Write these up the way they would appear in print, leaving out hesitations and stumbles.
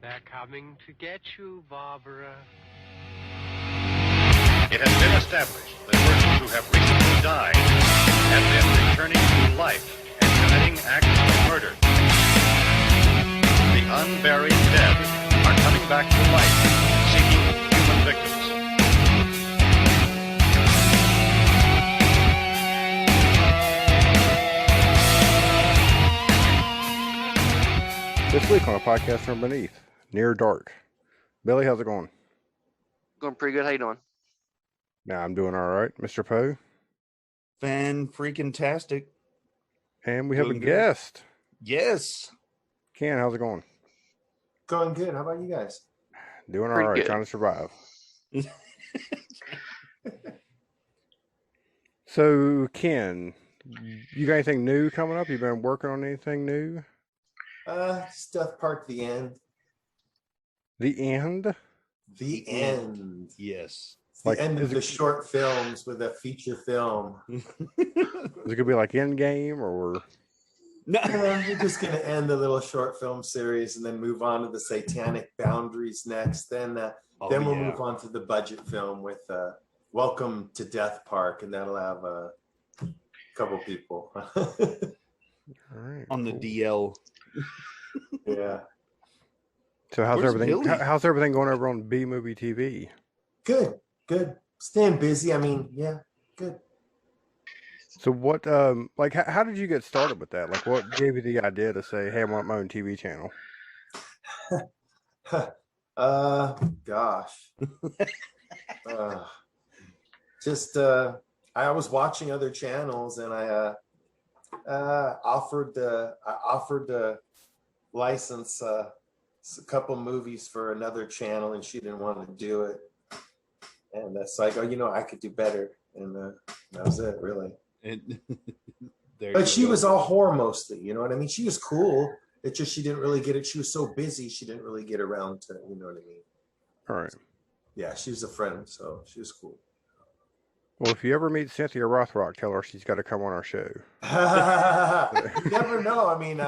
They're coming to get you, Barbara. It has been established that persons who have recently died have been returning to life and committing acts of murder. The unburied dead are coming back to life, seeking human victims. This week on a podcast from Beneath, Near Dark. Billy, how's it going? Going pretty good. How you doing? Now I'm doing all right. Mr. Poe? Fan-freaking-tastic. And we have a Doing good. guest. Yes. Ken, how's it going? Going good. How about you guys? Doing all Pretty right, good. trying to survive. So, Ken, you got anything new coming up? You been working on anything new? Stuff Park the End. The end? The End. Yes. It's the Like, end of is the it- short films with a feature film. Is it gonna be like Endgame or? No. We're just going to end the little short film series and then move on to the Satanic Boundaries next. Then we'll move on to the budget film with Welcome to Death Park, and that'll have a couple people. All right, On the cool. DL. Yeah. So how's Where's everything? Billy? How's everything going over on B Movie TV? Good. Staying busy. I mean, yeah, good. So what? Like, how did you get started with that? Like, what gave you the idea to say, "Hey, I want my own TV channel"? Gosh. I was watching other channels, and I offered to license a couple movies for another channel, and she didn't want to do it. And so I go, I could do better, and that was it, really. But she was all horror mostly, you know what I mean? She was cool. It's just she didn't really get it. She was so busy, she didn't really get around to, you know what I mean? All right. Yeah, she was a friend, so she was cool. Well, if you ever meet Cynthia Rothrock, tell her she's got to come on our show. You never know. I mean,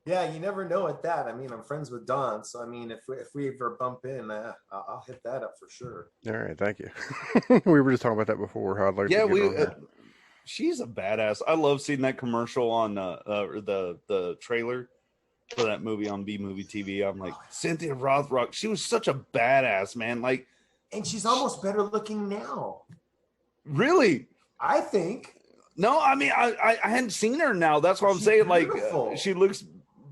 yeah, you never know at that. I mean, I'm friends with Don, so I mean, if we ever bump in, I'll hit that up for sure. All right, thank you. We were just talking about that before. How I'd like to get her on here. She's a badass. I love seeing that commercial on the trailer for that movie on B Movie TV. I'm like, Cynthia Rothrock. She was such a badass, man. Like, And she's almost better looking now, really? I think. No, I mean, I hadn't seen her now. That's what I'm She's saying. Like, beautiful. she looks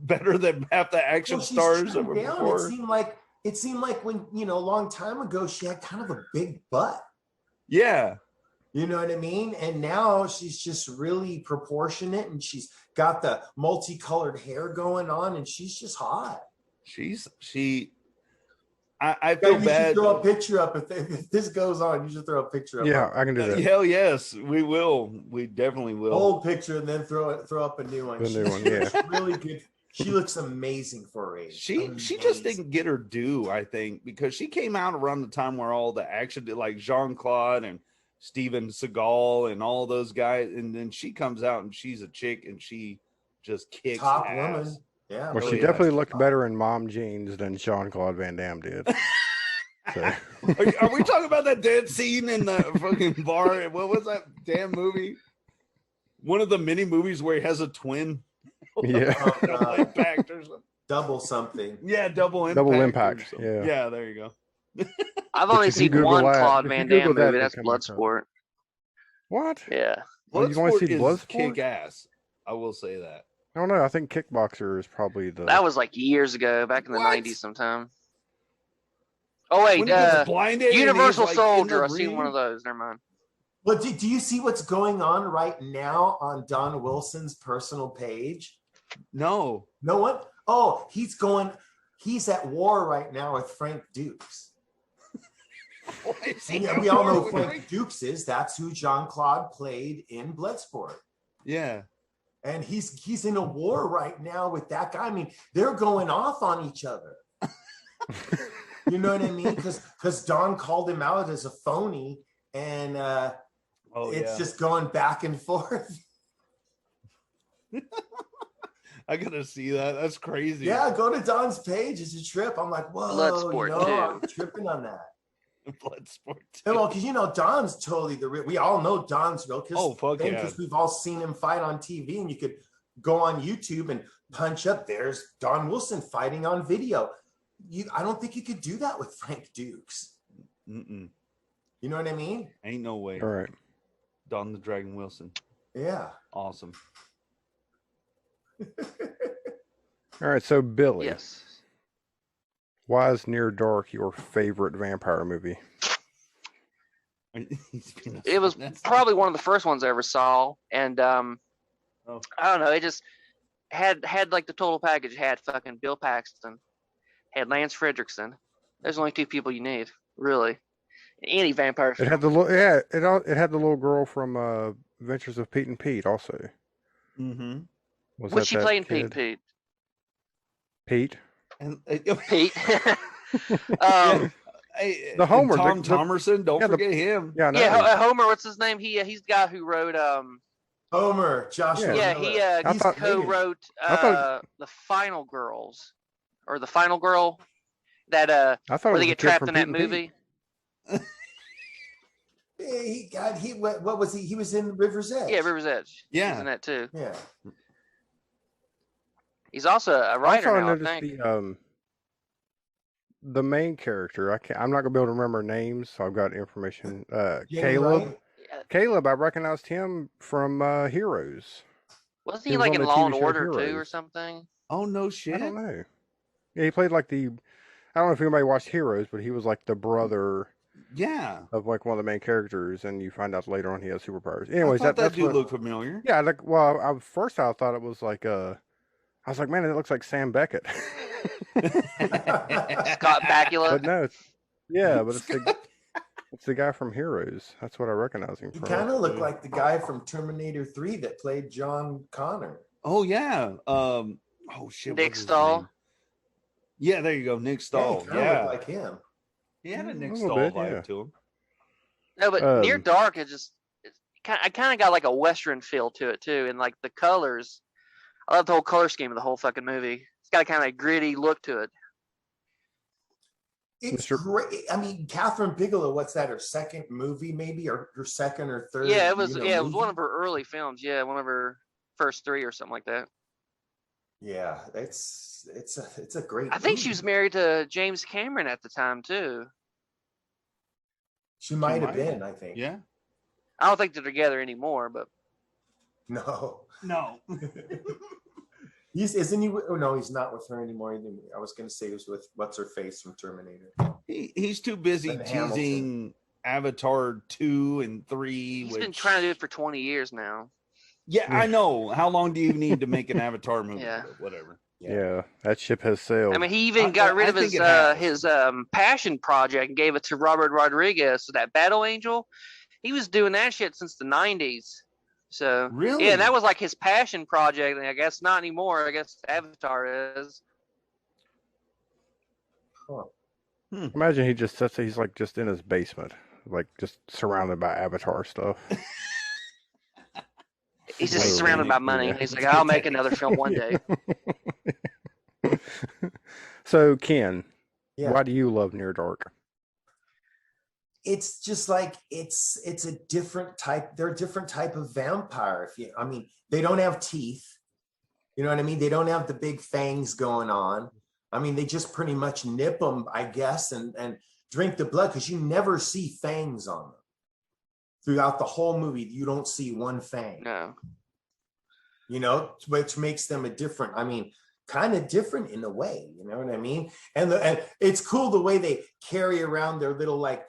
better than half the action Well, she's stars that trimmed were down. before. It seemed like when, a long time ago, she had kind of a big butt. Yeah. You know what I mean? And now she's just really proportionate, and she's got the multicolored hair going on, and she's just hot. I feel You bad. should throw a picture up if this goes on. You should throw a picture up. Yeah, I can do that. Hell yes, we will. We definitely will. Old picture, and then throw up a new one. The new one, yeah. She's really good. She looks amazing for her age. She just didn't get her due, I think, because she came out around the time where all the action did, like Jean-Claude and Steven Seagal and all those guys, and then she comes out and she's a chick and she just kicks Top ass. woman. Yeah. Well, Oh, she yeah. definitely looked better in mom jeans than Jean-Claude Van Damme did. So, Are we talking about that dead scene in the fucking bar? What was that damn movie? One of the many movies where he has a twin. yeah, Double impact or something. Double something. Yeah, double impact. Double or impact, something. yeah. Yeah, there you go. I've only if you seen Google one that- Claude if you Van Google Damme that, movie. it'll That's come up. Bloodsport. what? Yeah. Oh, you wanna see is Bloodsport? kick ass. I will say that. I don't know. I think Kickboxer is probably the. That was like years ago, back in the What? 90s sometime. Oh, wait. When he gets blinded and he's, Universal like, in the Soldier. I've seen ring? one of those. Never mind. Well, do you see what's going on right now on Don Wilson's personal page? No. No one? Oh, he's at war right now with Frank Dukes. And we all know who Frank Dukes is. That's who Jean-Claude played in Bloodsport. Yeah. And he's in a war right now with that guy. I mean, they're going off on each other. You know what I mean? Because Don called him out as a phony, and it's just going back and forth. I gotta see that. That's crazy. Yeah, go to Don's page. It's a trip. I'm like, whoa, Bloodsport, I'm too. tripping on that. Bloodsport. Well, because Don's totally the real. We all know Don's real. Oh, fuck yeah. Because we've all seen him fight on TV, and you could go on YouTube and punch up. There's Don Wilson fighting on video. I don't think you could do that with Frank Dukes. Mm-mm. You know what I mean? Ain't no way. All right. Don the Dragon Wilson. Yeah. Awesome. All right. So Billy, Yes. why is Near Dark your favorite vampire movie? It was probably one of the first ones I ever saw, and I don't know, it just had like the total package. It had fucking Bill Paxton, had Lance Fredrickson. There's only two people you need, really. Any vampire film. It had it had the little girl from Adventures of Pete and Pete also. Mm-hmm. What's she playing, Pete? Pete. And Pete. hey, The Homer, Tom Thomerson. Don't forget him. Yeah, no. Yeah, Homer. What's his name? He's the guy who wrote Homer, Joshua. Yeah, Miller. he thought- co-wrote thought- The Final Girls, or The Final Girl, that I thought it where was they the get kid trapped from in that Pete and Pete. movie. What was he? He was in River's Edge. Yeah, River's Edge. Yeah. He's in that too. Yeah. He's also a writer Also, I now, I noticed think. the main character. I'm not gonna be able to remember names, so I've got information. Jamie Caleb. Wright? Caleb, I recognized him from Heroes. Wasn't he he was like on in the Law and TV show Order too, or Heroes. something? Oh no I shit. don't know. Yeah, he played like I don't know if anybody watched Heroes, but he was like the brother Yeah. of like one of the main characters, and you find out later on he has superpowers. I Anyways, thought that that's dude what, looked familiar. yeah. Like, well, first I thought it was like I was like, man, it looks like Sam Beckett. Scott Bakula. But no, but it's the guy from Heroes. That's what I recognize him He from. kind of looked like the guy from Terminator 3 that played John Connor. Oh yeah. Oh shit. Nick what's his Stahl. name? Yeah, there you go. Nick Stahl. he kinda looked like him. He had a Nick A Stahl little bit, vibe yeah. to him. No, but Near Um, Dark is I kind of got like a Western feel to it too, and like the colors. I love the whole color scheme of the whole fucking movie. It's got a kind of gritty look to it. It's Mr. great. I mean, Catherine Bigelow, what's that? Her second movie, maybe, or her second or third? Yeah, it was. you know, Yeah, it was movie? one of her early films. Yeah, one of her first three or something like that. Yeah, it's a great. I think she movie. was married to James Cameron at the time too. She might have might been. have. I think. Yeah. I don't think they're together anymore, but No. No. Isn't he? Oh no, he's not with her anymore. I was going to say he was with what's her face from Terminator. He's too busy Then teasing Avatar 2 and 3. he's been trying to do it for 20 years now. Yeah, I know. How long do you need to make an Avatar movie? Yeah. Whatever. Yeah, that ship has sailed. I mean, he even I- got rid I of think his it has. his passion project and gave it to Robert Rodriguez. So that Battle Angel, he was doing that shit since the 90s. So Really? yeah, that was like his passion project. And I guess not anymore. I guess Avatar is. Imagine he just sits. He's like just in his basement, like just surrounded by Avatar stuff. He's just Wait, surrounded by money. yeah. He's like, I'll make another film one day. So Ken, Yeah. why do you love Near Dark? It's just like it's a different type. They're a different type of vampire. I mean, they don't have teeth. You know what I mean? They don't have the big fangs going on. I mean, they just pretty much nip them, I guess, and drink the blood because you never see fangs on them. Throughout the whole movie, you don't see one fang. No. You know, which makes them kind of different in a way. You know what I mean? And it's cool the way they carry around their little like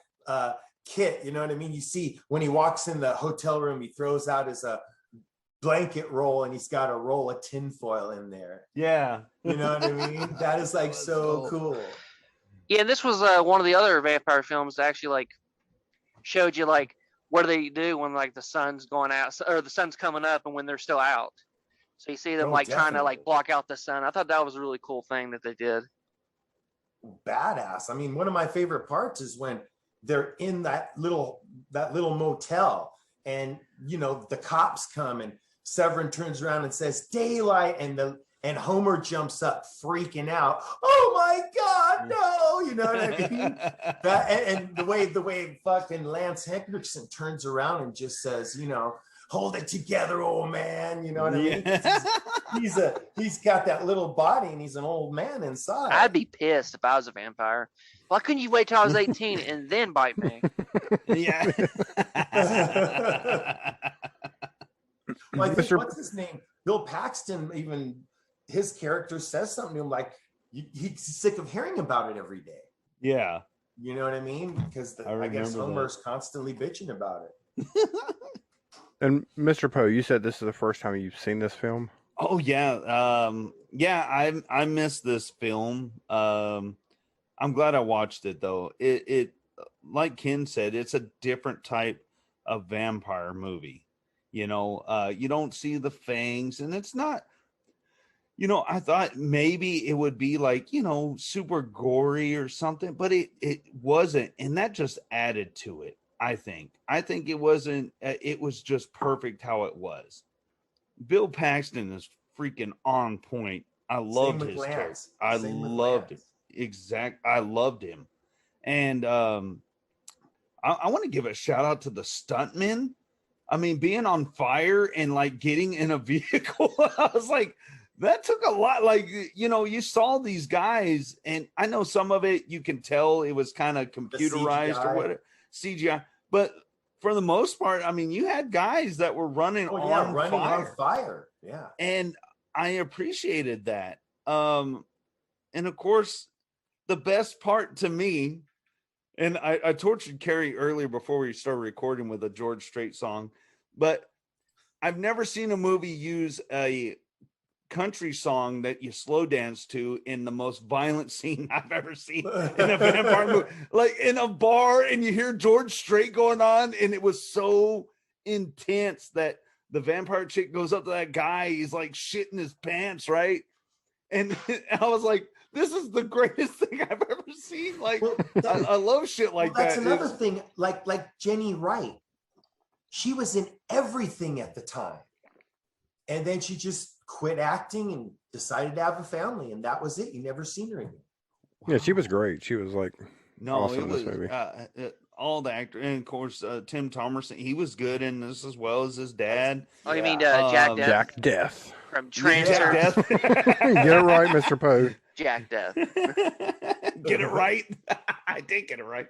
kit. You know what I mean? You see when he walks in the hotel room, he throws out his blanket roll and he's got a roll of tinfoil in there. Yeah. You know what I mean? That is like That's so cool. cool. Yeah, this was one of the other vampire films that actually like showed you like what do they do when like the sun's going out or the sun's coming up and when they're still out. So you see them Oh, like trying to like definitely. block out the sun. I thought that was a really cool thing that they did. Badass. I mean, one of my favorite parts is when they're in that little motel and you know the cops come and Severin turns around and says daylight and And Homer jumps up, freaking out. Oh my God, no! You know what I mean? And the way fucking Lance Henriksen turns around and just says, you know, hold it together, old man. You know what I mean? He's got that little body, and he's an old man inside. I'd be pissed if I was a vampire. Why couldn't you wait till I was 18 and then bite me? Yeah. Well, I think, what's his name? Bill Paxton, even his character says something to him like, he's sick of hearing about it every day. Yeah. You know what I mean? Because I guess Homer's constantly bitching about it. And Mr. Poe, you said this is the first time you've seen this film? Oh yeah. I missed this film. I'm glad I watched it though. It like Ken said, it's a different type of vampire movie. You know, you don't see the fangs, and it's not, you know, I thought maybe it would be like, you know, super gory or something, but it wasn't. And that just added to it. I think it wasn't, it was just perfect how it was. Bill Paxton is freaking on point. I loved his character. I loved it. I loved him. And I want to give a shout out to the stuntmen. I mean, being on fire and like getting in a vehicle, I was like, that took a lot. Like, you know, you saw these guys, and I know some of it you can tell it was kind of computerized or whatever, CGI. But for the most part, I mean, you had guys that were running on fire. Yeah. And I appreciated that. And of course, the best part to me, and I tortured Carrie earlier before we started recording with a George Strait song, but I've never seen a movie use a country song that you slow dance to in the most violent scene I've ever seen in a vampire movie. Like in a bar, and you hear George Strait going on, and it was so intense that the vampire chick goes up to that guy. He's like shitting his pants, right? And I was like, this is the greatest thing I've ever seen. Like, I love shit like that. That's another thing. Like Jenny Wright, she was in everything at the time, and then she just quit acting and decided to have a family, and that was it. You never seen her again. Yeah, she was great. She was like awesome in this movie. All the actor, and of course Tim Thomerson, he was good in this as well as his dad. Oh, you mean Jack Death? Jack Death from Transfer. Jack Death. Get it right, Mr. Poe. Jack Death. Get it right. I did get it right.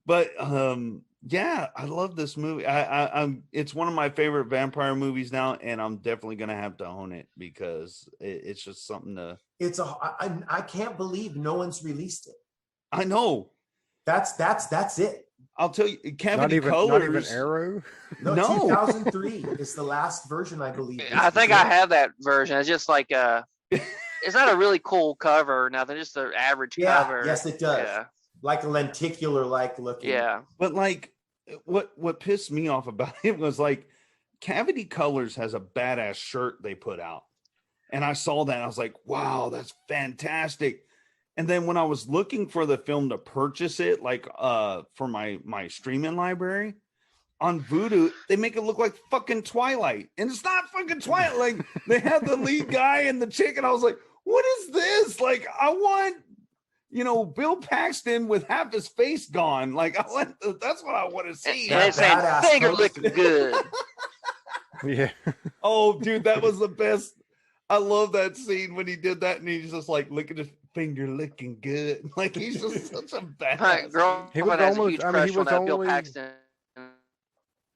But yeah, I love this movie. I'm it's one of my favorite vampire movies now, and I'm definitely gonna have to own it because it's just something to. I can't believe no one's released it. I know. That's it. I'll tell you, Cavity Colors. Not even Arrow. No, 2003 is the last version, I believe. I think I have that version. It's just like it's not a really cool cover or nothing. Just an average cover. Yes, it does. Yeah. Like a lenticular looking. Yeah. But like what pissed me off about it was like Cavity Colors has a badass shirt they put out. And I saw that and I was like, wow, that's fantastic. And then when I was looking for the film to purchase it, like for my streaming library on Vudu, they make it look like fucking Twilight. And it's not fucking Twilight. Like they have the lead guy and the chick, and I was like, what is this? Like, I want, you know, Bill Paxton with half his face gone. Like that's what I want to see. And it's saying finger licking good. Yeah. Oh, dude, that was the best. I love that scene when he did that, and he's just like licking his finger, licking good. Like he's just such a bad girl. He was has almost. a huge I mean, he crush was on Bill only. Paxton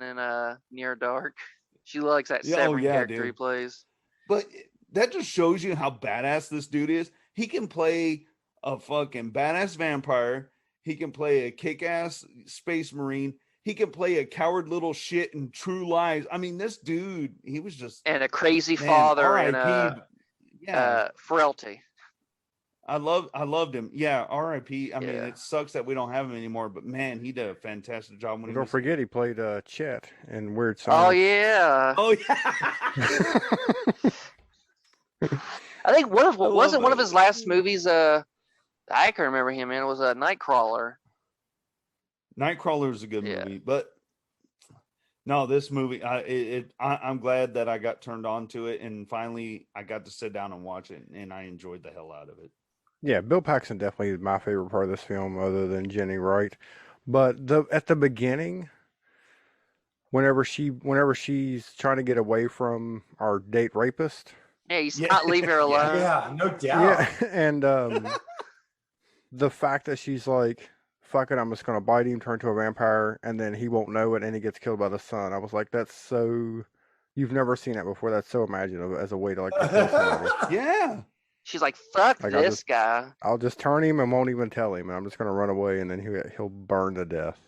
in Near Dark. She likes that Severin character dude. he plays. But that just shows you how badass this dude is. He can play a fucking badass vampire. He can play a kick-ass space marine. He can play a coward little shit in True Lies. I mean, this dude, he was just and a crazy father and frailty. I loved him. Yeah, R.I.P. I mean, Yeah. it sucks that we don't have him anymore, but man, he did a fantastic job when Don't forget, he played Chet in Weird Science. Oh yeah. Oh yeah. I think wasn't one of his last movies. I can remember him in. It was a Nightcrawler. Nightcrawler is a good movie, but No, this movie, I'm glad that I got turned on to it, and finally I got to sit down and watch it, and I enjoyed the hell out of it. Yeah, Bill Paxton definitely is my favorite part of this film, other than Jenny Wright. But the at the beginning, whenever she's trying to get away from our date rapist, Yeah, he's Yeah. not leaving her Yeah. alone. Yeah, no doubt. yeah, and the fact that she's like, "Fuck it, I'm just gonna bite him, turn to a vampire, and then he won't know it, and he gets killed by the sun." I was like, "That's so." You've never seen that before. That's so imaginative as a way to like to kill somebody. Yeah. She's like, fuck Like, this guy. I'll just turn him and won't even tell him, and I'm just gonna run away, and then he'll burn to death.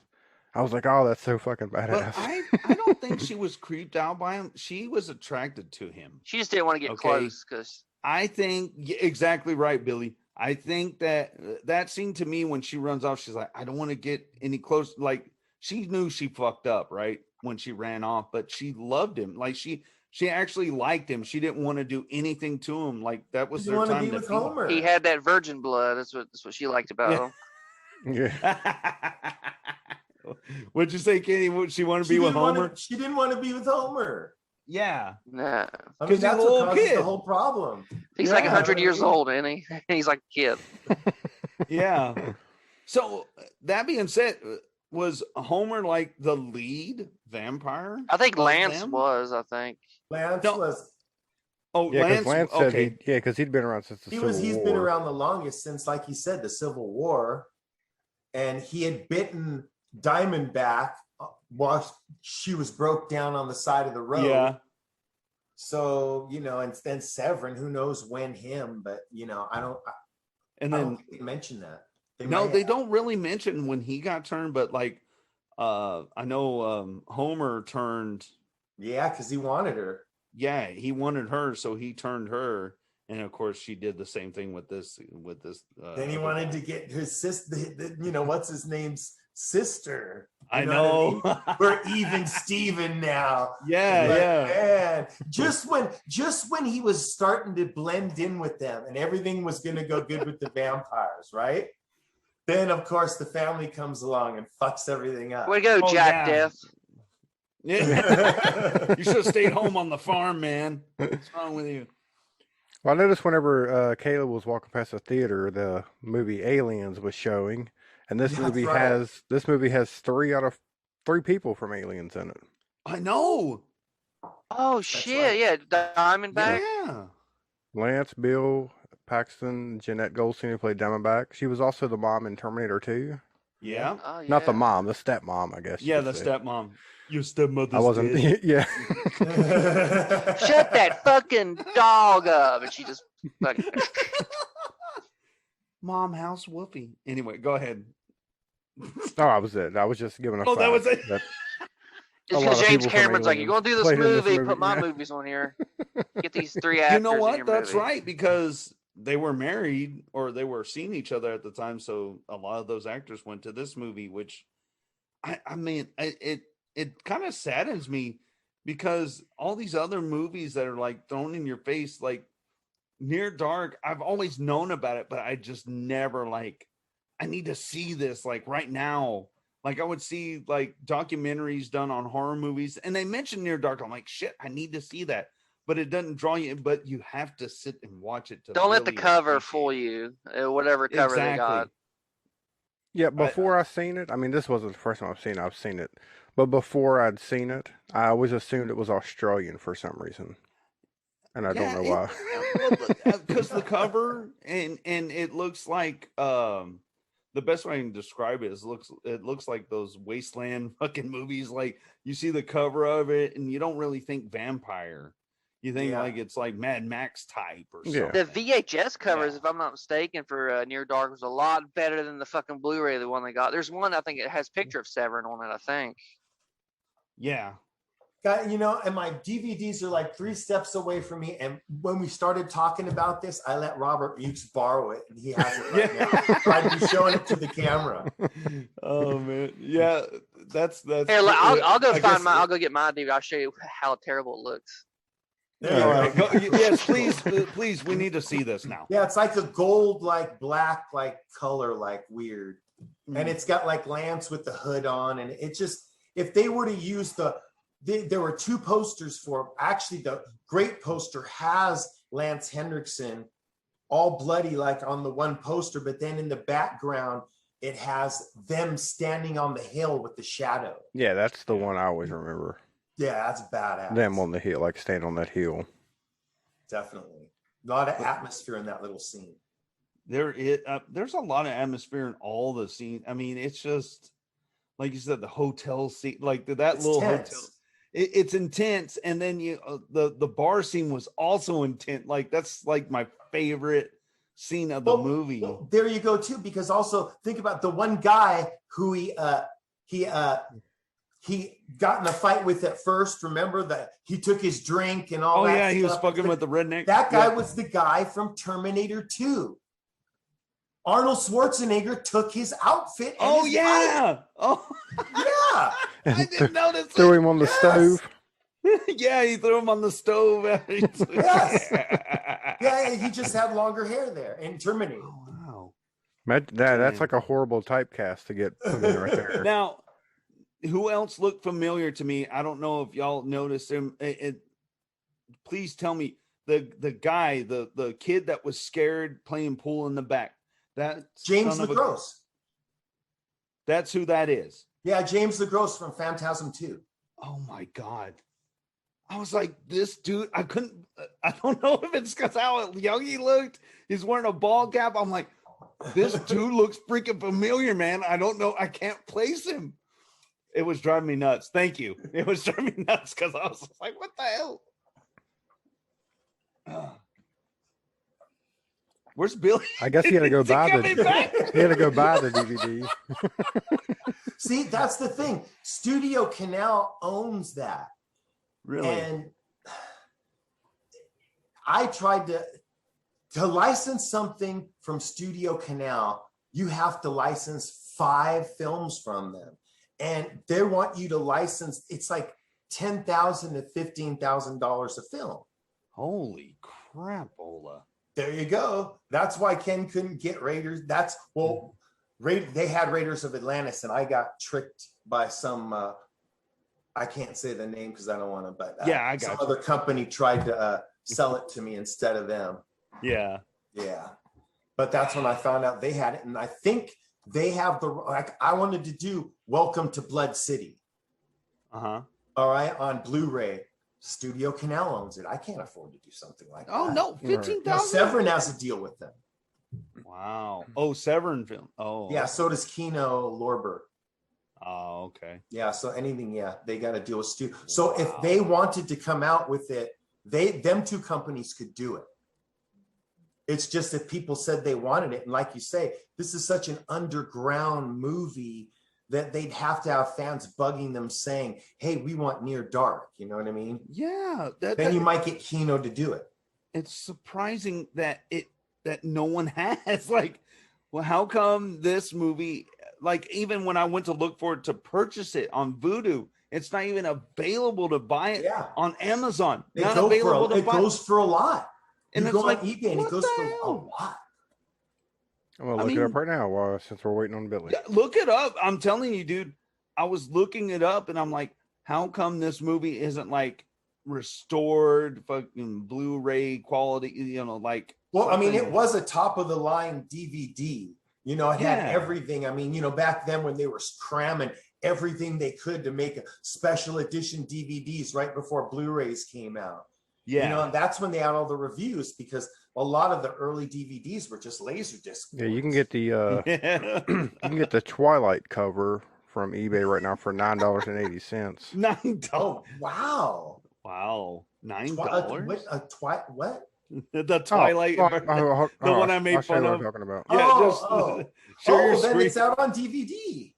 I was like, "Oh, that's so fucking But badass." I don't think she was creeped out by him. She was attracted to him. She just didn't want to get Okay. close because I think exactly right, Billy. I think that scene to me when she runs off, she's like, I don't want to get any close. Like she knew she fucked up, right? When she ran off, but she loved him. Like she actually liked him. She didn't want to do anything to him. Like that was You their want to time be to with be. Homer. he had that virgin blood. That's what she liked about Yeah. him. Yeah. What'd you say, Kenny? What she wanted to be with Homer? She didn't want to be with Homer. Yeah. Nah. I 'Cause mean, he's that's a what little causes kid. the whole problem. He's like Yeah. 100 years old, ain't he? He's like a kid. Yeah. So that being said, was Homer like the lead vampire? I think of Lance them? was, I think. Lance No. was. Oh, Yeah, because Lance said okay. because he'd been around since the Civil He's War. been around the longest since, like he said, the Civil War, and he had bitten Diamondback while she was broke down on the side of the road. Yeah. So and then Severin, who knows when him, but I don't. And I then don't think they mention that. they don't really mention when he got turned, but like I know Homer turned. Yeah, because he wanted her. Yeah, he wanted her, so he turned her, and of course she did the same thing with this. Then he wanted to get his sister. What's his name's sister? I You know. what I mean? We're even Steven now. Yeah, Like, yeah. Man, just when he was starting to blend in with them and everything was going to go good with the vampires, right? Then of course the family comes along and fucks everything up. Way to go, Oh, Jack yeah. Death. Yeah. You should have stayed home on the farm, man. What's wrong with you? Well, I noticed whenever Kayla was walking past the theater, the movie Aliens was showing, and this Yeah, movie that's right. has 3 out of 3 people from Aliens in it. I know. Oh, shit. right. Yeah, Diamondback. Yeah. Lance, Bill Paxton, Jeanette Goldstein, who played Diamondback. She was also the mom in Terminator 2. Yeah. Oh, yeah. Not the mom, the stepmom, I guess. you Yeah, could the say. stepmom. Your stepmother's I wasn't. dead. Yeah. Shut that fucking dog up. And she just fucking. Mom, how's Woofy? Anyway, go ahead. Oh, I was it. I was just giving a. Oh, that fact was it? that- It's A lot because of James people from Cameron's like, you're going to do this played in this movie, movie, put my yeah. movies on here. Get these 3 actors You know in what? your That's movie. right, because they were married or they were seeing each other at the time. So a lot of those actors went to this movie, which I mean, it kind of saddens me because all these other movies that are like thrown in your face, like Near Dark, I've always known about it, but I just never like, I need to see this like right now. Like I would see like documentaries done on horror movies and they mention Near Dark. I'm like, shit, I need to see that. But it doesn't draw you, but you have to sit and watch it. To Don't let the really cover appreciate fool it. you. Whatever cover they got. Yeah, before I seen it, I mean, this wasn't the first time I've seen it, but before I'd seen it, I always assumed it was Australian for some reason, and I don't know why. Because the cover and it looks like the best way I can describe it is it looks like those wasteland fucking movies. Like you see the cover of it and you don't really think vampire. You think like it's like Mad Max type or something. Yeah. The VHS covers, if I'm not mistaken, for Near Dark was a lot better than the fucking Blu-ray, the one they got. There's one, I think it has a picture of Severin on it, I think. Yeah. And my DVDs are like 3 steps away from me. And when we started talking about this, I let Robert Mukes borrow it, and he has it right now. So I'd be showing it to the camera. Oh man, yeah, that's. Here, I'll go I find guess- mine. I'll go get my DVD. I'll show you how terrible it looks. There you All go. right, yes, please, we need to see this now. Yeah, it's like a gold, like black, like color, like weird. And it's got like Lance with the hood on. And it just, if they were to use the there were two posters for. Actually, the great poster has Lance Hendrickson all bloody like on the one poster, but then in the background it has them standing on the hill with the shadow. Yeah, that's the one I always remember. Yeah, that's badass. Them on the hill, like stand on that hill. Definitely. A lot of atmosphere in that little scene. There's a lot of atmosphere in all the scenes. I mean, it's just like you said, the hotel scene, like that It's little tense. hotel. It's intense, and then the bar scene was also intense. Like that's like my favorite scene of the movie. Well, there you go too, because also think about the one guy who he got in a fight with at first. Remember that he took his drink and all that. Oh yeah, he was stuff. fucking with the redneck. That guy was the guy from Terminator 2. Arnold Schwarzenegger took his outfit. And his yeah. bike. Oh Yeah. I didn't notice. Threw him on the stove. Yeah, he threw him on the stove. Yes. Yeah, he just had longer hair there in Terminator. Oh, wow. That's like a horrible typecast to get put in right there. Now, who else looked familiar to me? I don't know if y'all noticed him. Please tell me the guy, the kid that was scared playing pool in the back. That James LeGros. That's who that is. Yeah, James LeGros from Phantasm 2. Oh my God. I was like, this dude, I don't know if it's because how young he looked. He's wearing a ball cap. I'm like, this dude looks freaking familiar, man. I don't know. I can't place him. It was driving me nuts. Thank you. It was driving me nuts because I was like, what the hell? Where's Billy? I guess he had to go buy the DVD. See, that's the thing. Studio Canal owns that. Really? And I tried to license something from Studio Canal. You have to license 5 films from them, and they want you to license. It's like $10,000 to $15,000 a film. Holy crap, Ola! There you go. That's why Ken couldn't get Raiders. They had Raiders of Atlantis, and I got tricked by some. I can't say the name because I don't want to. But I got some you. other company tried to sell it to me instead of them. Yeah. Yeah. But that's when I found out they had it, and I think they have I wanted to do Welcome to Blood City. Uh-huh. All right, on Blu-ray. Studio Canal owns it. I can't afford to do something like that. Oh no, 15,000. Now, Severin has a deal with them. Wow. Oh, Severin film. Oh. Yeah, so does Kino Lorber. Oh, okay. Yeah, so anything, they got to deal with studio. So if they wanted to come out with it, them two companies could do it. It's just that people said they wanted it. And like you say, this is such an underground movie that they'd have to have fans bugging them saying, hey, we want Near Dark. You know what I mean? Yeah. Then you might get Kino to do it. It's surprising that no one has. Like, well, how come this movie, like even when I went to look for it to purchase it on Vudu, it's not even available to buy it on Amazon. It goes for a lot. And you it's go like, on eBay and it goes for a hell? lot. I'm going to look it up right now since we're waiting on Billy. Look it up. I'm telling you, dude, I was looking it up and I'm like, how come this movie isn't like restored fucking Blu-ray quality, like. Well, I mean, it was a top of the line DVD. You know, it had everything. I mean, you know, back then when they were cramming everything they could to make special edition DVDs right before Blu-rays came out. Yeah. You know, and that's when they had all the reviews because a lot of the early DVDs were just Laserdisc. Yeah, you can get the you can get the Twilight cover from eBay right now for $9.80. $9. Oh, wow. Wow. $9. What? The Twilight, the one I made fun of. What I'm talking about. Yeah, share your then screen. it's out on DVD.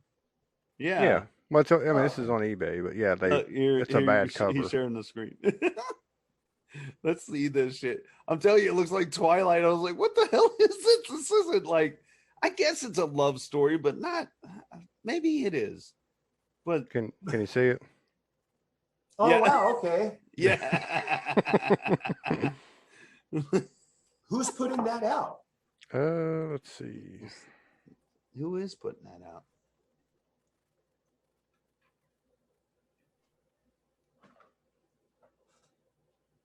Yeah. Well, I mean, this is on eBay, but yeah, it's a bad cover. He's sharing the screen. Let's see this shit. I'm telling you, it looks like Twilight. I was like, what the hell is this? This isn't like, I guess it's a love story, but not, maybe it is. But can you see it? Oh, yeah. Wow. Okay. Yeah. Who's putting that out? Let's see. Who is putting that out?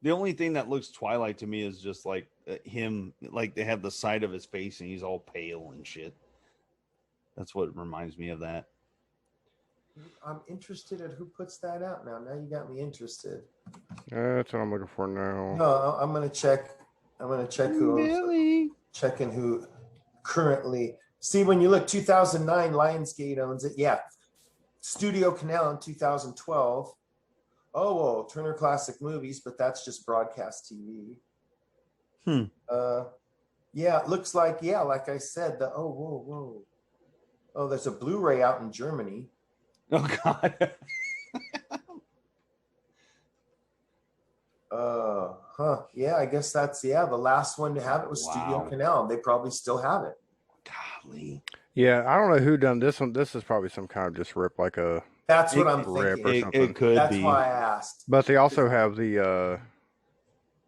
The only thing that looks Twilight to me is just like him, like they have the side of his face and he's all pale and shit. That's what reminds me of that. I'm interested at who puts that out now. Now you got me interested. That's what I'm looking for now. No, I'm gonna check. I'm gonna check who checking who currently. See, when you look, 2009, Lionsgate owns it. Yeah, Studio Canal in 2012. Oh, well, Turner Classic Movies, but that's just broadcast TV. Yeah, it looks like, yeah, like I said, whoa. Oh, there's a Blu-ray out in Germany. Oh God. Yeah, I guess that's the last one to have it was Studio Canal. They probably still have it. Golly. Yeah, I don't know who done this one. This is probably some kind of just rip, like a That's what I'm rip thinking. or something. It could That's be. why I asked. But they also have the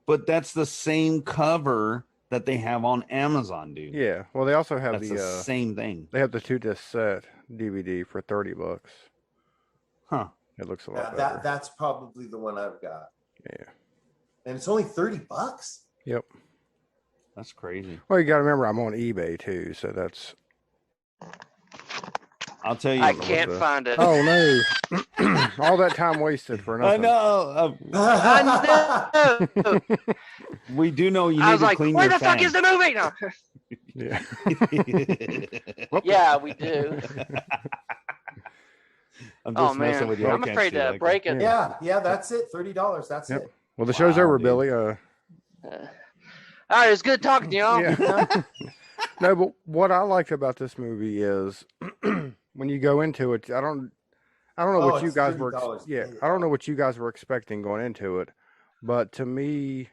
But that's the same cover that they have on Amazon, dude. yeah. Well, they also have That's the same thing. They have the 2-disc set DVD for $30. Huh. It looks a lot better. That's probably the one I've got. Yeah. And it's only $30. Yep. That's crazy. Well, you got to remember I'm on eBay too, so that's. I'll tell you. I can't find it. Oh no! All that time wasted for nothing. I know. We do know you need to clean your where the fuck is the movie? No. Yeah. Yeah, we do. I'm just messing with you. I'm afraid to break it. Yeah, that's it. $30. That's it. Well, the show's over, dude. Billy. All right, it's good talking to y'all. Yeah. No, but what I liked about this movie is when you go into it, I don't know what you guys were. I don't know what you guys were expecting going into it, but to me,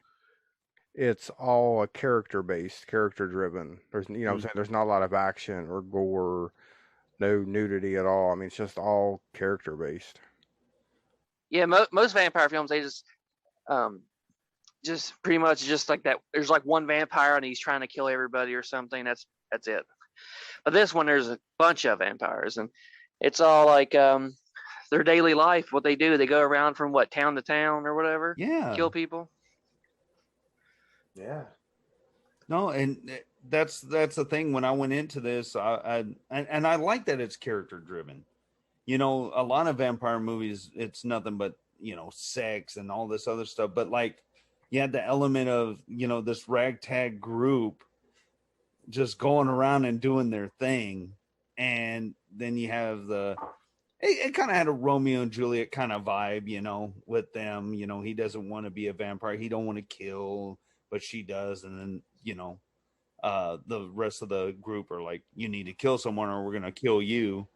it's all character driven. There's, you know, what I'm saying, there's not a lot of action or gore, no nudity at all. I mean, it's just all character based. Yeah, most vampire films, they just pretty much just like that. There's like one vampire and he's trying to kill everybody or something. That's it. But this one, there's a bunch of vampires, and it's all like their daily life. What they do, they go around from town to town or whatever. Yeah. Kill people. Yeah. No, and that's the thing. When I went into this, I like that it's character driven. You know, a lot of vampire movies, it's nothing but, you know, sex and all this other stuff. But like, you had the element of, you know, this ragtag group just going around and doing their thing. And then you have it kind of had a Romeo and Juliet kind of vibe, you know, with them. You know, he doesn't want to be a vampire. He don't want to kill, but she does. And then, you know, the rest of the group are like, you need to kill someone or we're going to kill you.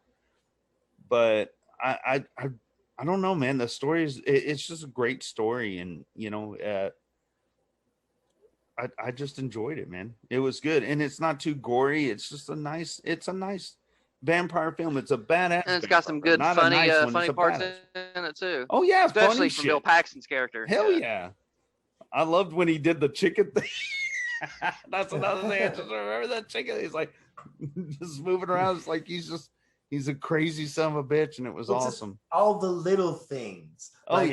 But I don't know, man. The story it's just a great story. And, you know, I just enjoyed it, man. It was good. And it's not too gory. It's just a nice vampire film. It's a badass. And it's got some good funny parts in it too. Oh yeah, especially from Bill Paxton's character. Hell yeah. I loved when he did the chicken thing. That's another thing. I just remember that chicken. He's like just moving around. It's like he's a crazy son of a bitch, and it was awesome. All the little things. When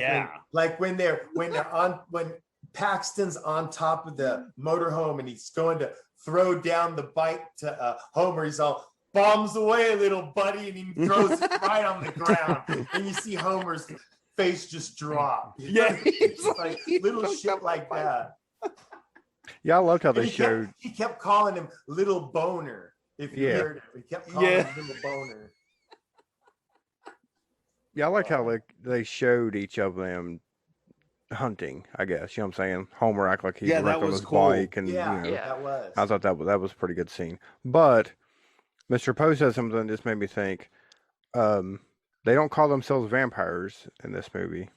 Paxton's on top of the motorhome and he's going to throw down the bike to Homer. He's all, bombs away, little buddy, and he throws it right on the ground. And you see Homer's face just drop. Yeah, it's like little shit like that. Yeah, I loved how they showed. He kept calling him Little Boner. If you heard him, he kept calling him Little Boner. Yeah, I like how they showed each of them hunting, I guess. You know what I'm saying? Homer act like he's wrecked on his bike, and that was. I thought that was a pretty good scene. But Mr. Poe said something that just made me think. They don't call themselves vampires in this movie.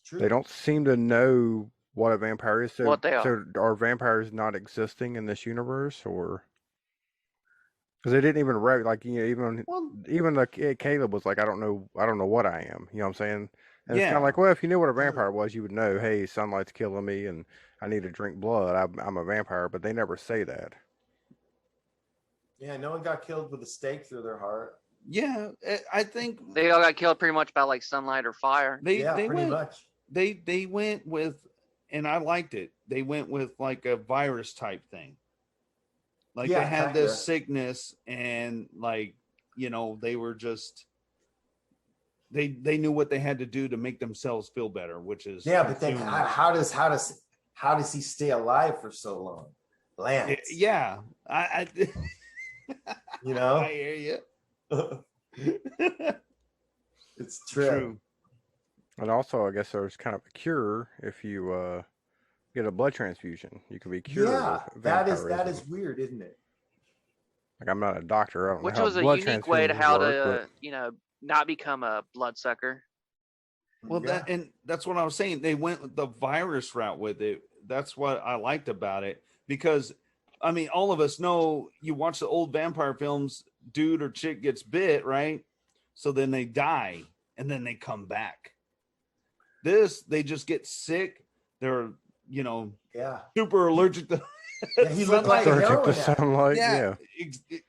True. They don't seem to know what a vampire is. So, what they are. So are vampires not existing in this universe, or? Because they didn't even even like Caleb was like, I don't know what I am. You know what I'm saying? And it's kind of like, well, if you knew what a vampire was, you would know, hey, sunlight's killing me and I need to drink blood. I'm a vampire, but they never say that. Yeah, no one got killed with a stake through their heart. Yeah, I think they all got killed pretty much by like sunlight or fire. They pretty went, much. they went with, and I liked it. They went with like a virus type thing. Like Yeah, they had kinda. this sickness, and like, they were just they knew what they had to do to make themselves feel better, which is Yeah, but then consume. how does he stay alive for so long? Lance. Yeah, I You I know? hear you. It's true. And also, I guess there's kind of a cure if you get a blood transfusion. You can be cured Yeah, of that vampirism. is weird, isn't it? Like, I'm not a doctor. I don't Which know how was a blood unique way to transfusions how work, but to, not become a bloodsucker. Well, Yeah. that's what I was saying. They went with the virus route with it. That's what I liked about it, because I mean, all of us know, you watch the old vampire films, dude or chick gets bit, right? So then they die and then they come back. This, they just get sick. They're, Yeah. super allergic to Yeah, he looked like a sunlight. allergic to heroin addict. sunlight. Yeah, Yeah.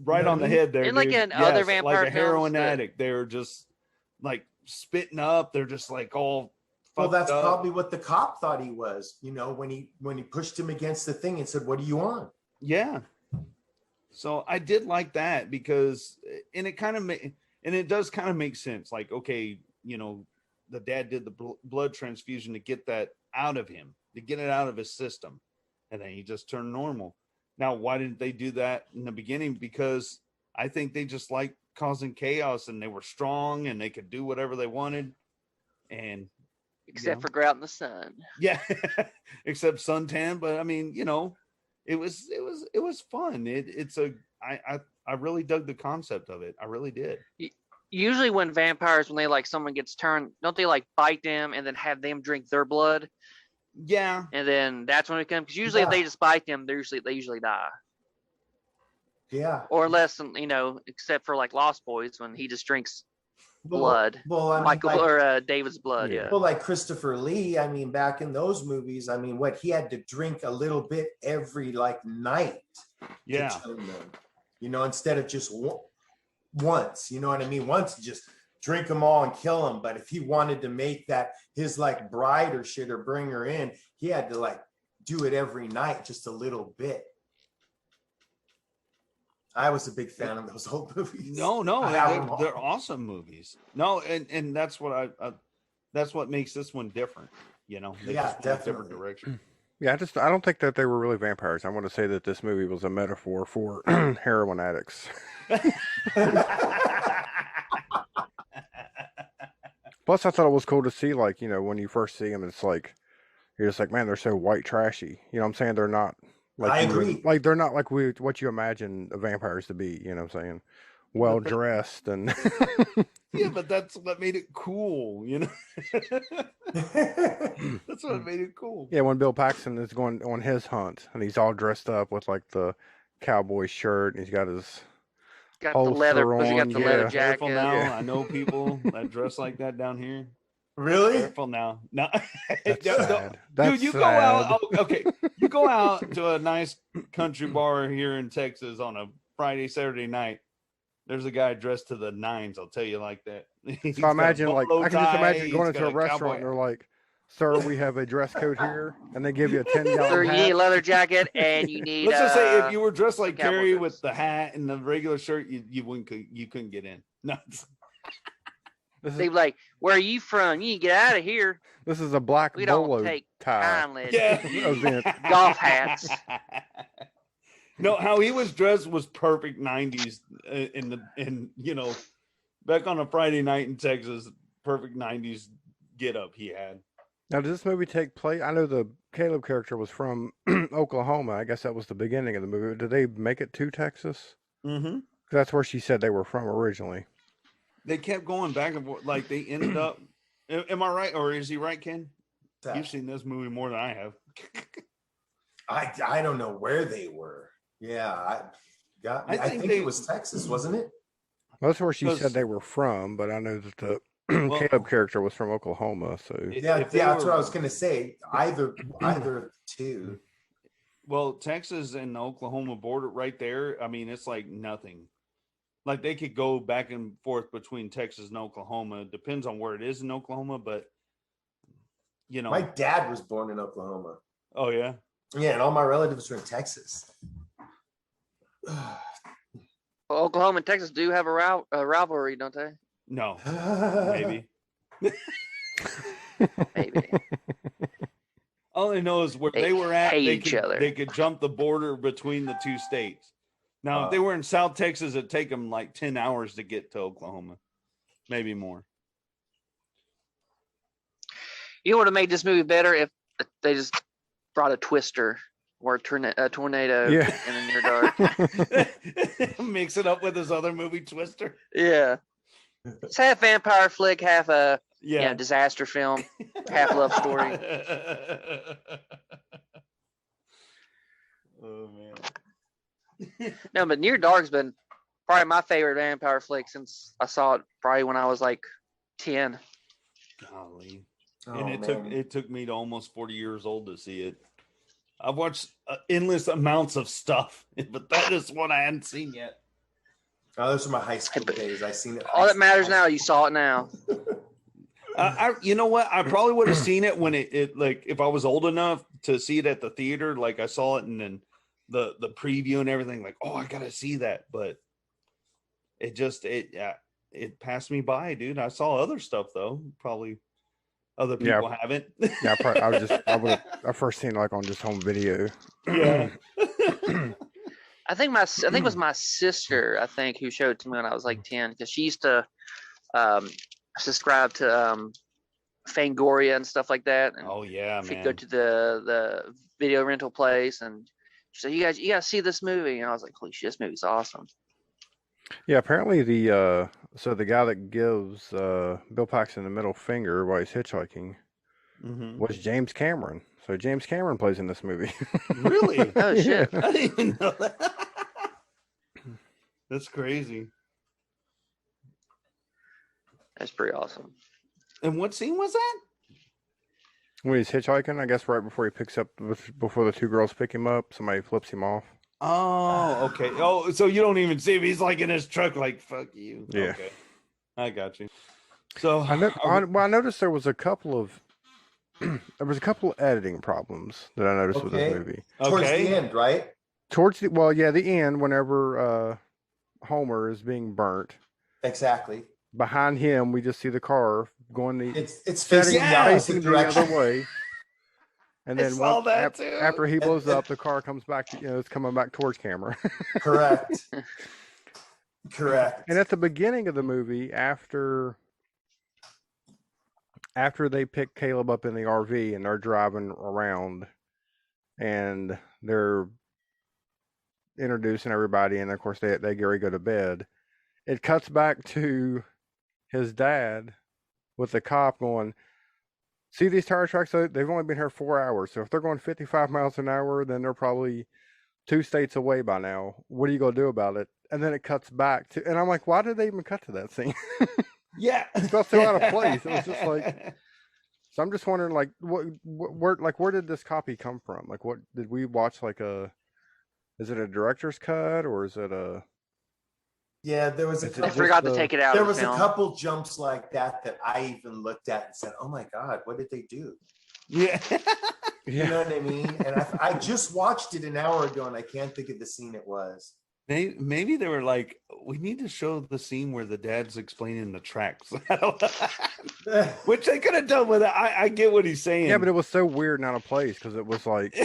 right You know on what I the mean? head there, And like dude. in other Yes, vampire like a heroin films, addict. They're just like spitting up. They're just like all Well, fucked that's up. probably what the cop thought he was, when he pushed him against the thing and said, "What do you want?" Yeah. So I did like that, because, and it kind of and it does kind of make sense. Like, okay, the dad did the blood transfusion to get that out of him, to get it out of his system, and then he just turned normal. Now, why didn't they do that in the beginning? Because I think they just like causing chaos, and they were strong and they could do whatever they wanted. And except for go out in the sun. yeah, except suntan. But I mean, it was fun. I really dug the concept of it. I really did. Usually when vampires, when they like someone gets turned, don't they like bite them and then have them drink their blood? Yeah. And then that's when it comes, because usually if they just bite them, they usually die. Yeah. Or unless, except for like Lost Boys, when he just drinks blood. Well, I mean, Michael like, or David's blood, yeah. well, like Christopher Lee, I mean, back in those movies, I mean, what he had to drink a little bit every like night Yeah. to turn them, instead of just once, you know what I mean? Once, just drink them all and kill them. But if he wanted to make that his like bride or shit or bring her in, he had to like do it every night, just a little bit. I was a big fan of those old movies. No, they're awesome movies. No, and that's what that's what makes this one different. They Yeah, just went a definitely. different direction. Yeah, I don't think that they were really vampires. I want to say that this movie was a metaphor for heroin addicts. Plus, I thought it was cool to see, like, when you first see them, it's like, you're just like, man, they're so white trashy. You know what I'm saying? They're not like I agree. Like, they're not like what you imagine vampires to be. You know what I'm saying? Well dressed and. Yeah, but that's what made it cool. That's what made it cool. Yeah, when Bill Paxton is going on his hunt and he's all dressed up with like the cowboy shirt and he's got his got the leather, holster he got on, the yeah. leather Careful jacket. now. Yeah. I know people that dress like that down here. Really? Careful now. No, That's Don't- sad. That's dude, you sad. go out. Oh, okay, you go out to a nice country bar here in Texas on a Friday, Saturday night. There's a guy dressed to the nines. I'll tell you like that. He's So got a imagine, like, bolo I can just tie, imagine he's going into got a restaurant cowboy- and they're like, "Sir, we have a dress code here," and they give you a 10-gallon Sir, you need a hat. leather jacket and you need. Let's just say if you were dressed like cowboy Carrie boots. with the hat and the regular shirt, you couldn't get in. No. They'd be like, "Where are you from? You need to get out of here. This is a black We don't bolo take tie. kindly Yeah. Event. golf hats." No, how he was dressed was perfect 90s back on a Friday night in Texas, perfect 90s get up he had. Now, does this movie take place? I know the Caleb character was from Oklahoma. I guess that was the beginning of the movie. Did they make it to Texas? Mm-hmm. That's where she said they were from originally. They kept going back and forth. Like they ended up. Am I right, or is he right, Ken? You've seen this movie more than I have. I don't know where they were. Yeah, I think it was Texas, wasn't it? Well, that's where she said they were from, but I know that the Caleb character was from Oklahoma. So Yeah, that's what I was gonna say. Either two. Well, Texas and the Oklahoma border right there, I mean, it's like nothing. Like they could go back and forth between Texas and Oklahoma. It depends on where it is in Oklahoma, but you know. My dad was born in Oklahoma. Oh yeah. Yeah, and all my relatives are in Texas. Well, Oklahoma and Texas do have a rivalry, don't they? No, maybe. Maybe. All I know is where They they were at, hate each other. they could jump the border between the two states. Now, if they were in South Texas, it'd take them like 10 hours to get to Oklahoma, maybe more. You know what would have made this movie better if they just brought a twister or a tornado in the Near Dark. Mix it up with his other movie, Twister. Yeah. It's half vampire flick, half a disaster film, half love story. Oh man. No, but Near Dark's been probably my favorite vampire flick since I saw it probably when I was like 10. Golly. And it took me to almost 40 years old to see it. I've watched endless amounts of stuff, but that is one I hadn't seen yet. Oh, those are my high school days. I seen it. All that matters now, you saw it now. You know what? I probably would have seen it when it like if I was old enough to see it at the theater, like I saw it and then the preview and everything, like, oh, I gotta see that. But it passed me by, dude. I saw other stuff though. Probably other people haven't. Yeah, I first seen it like on just home video. Yeah. I think it was my sister, who showed it to me when I was like 10, because she used to subscribe to Fangoria and stuff like that. And oh yeah, she'd man. go to the video rental place and she said, you gotta see this movie. And I was like, holy shit, this movie's awesome. Yeah, apparently the guy that gives Bill Paxton the middle finger while he's hitchhiking was James Cameron. So James Cameron plays in this movie. Really? Oh shit! I didn't even know that. That's crazy. That's pretty awesome. And what scene was that? When he's hitchhiking, I guess right before before the two girls pick him up, somebody flips him off. Oh, okay. Oh, so you don't even see him. He's like in his truck, like, fuck you. Yeah. Okay. I got you. So I noticed there was a couple of editing problems that I noticed with this movie. Towards the end, right? The end, whenever Homer is being burnt. Exactly. Behind him, we just see the car going it's facing the other way. And then after he blows up, the car comes back. It's coming back towards camera. Correct. And at the beginning of the movie, after they pick Caleb up in the RV and they're driving around, and they're introducing everybody, and of course they Gary go to bed. It cuts back to his dad with the cop going, see these tire tracks? They've only been here 4 hours. So if they're going 55 miles an hour, then they're probably 2 states away by now. What are you going to do about it? And then it cuts back to, and I'm like, why did they even cut to that scene? Yeah. It felt so out of place. It was just like, so I'm just wondering, like, where did this copy come from? Like, what did we watch? Is it a director's cut or is it a? Yeah, there was They forgot to take it out. There was a couple jumps like that I even looked at and said, "Oh my god, what did they do?" Yeah, you know what I mean. And I just watched it an hour ago, and I can't think of the scene it was. Maybe they were like, we need to show the scene where the dad's explaining the tracks, which they could have done with it. I get what he's saying. Yeah, but it was so weird and out of place because it was like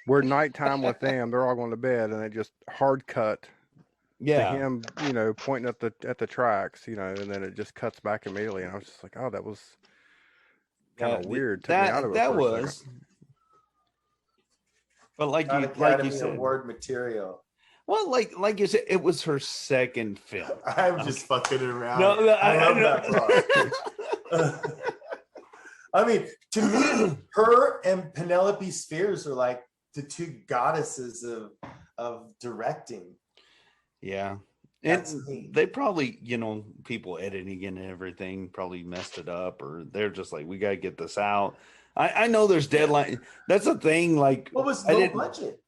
we're nighttime with them; they're all going to bed, and it just hard cut. Yeah, to him, pointing at the tracks, and then it just cuts back immediately, and I was just like, oh, that was kind of weird. That was, but like you said, award material. Well, like you said, it was her second film. I'm just fucking around. No, I love that part. I mean, to me, her and Penelope Spheres are like the two goddesses of directing. Yeah. And they probably, people editing and everything probably messed it up, or they're just like, we got to get this out. I know there's deadline. That's a thing. Like, what was low budget?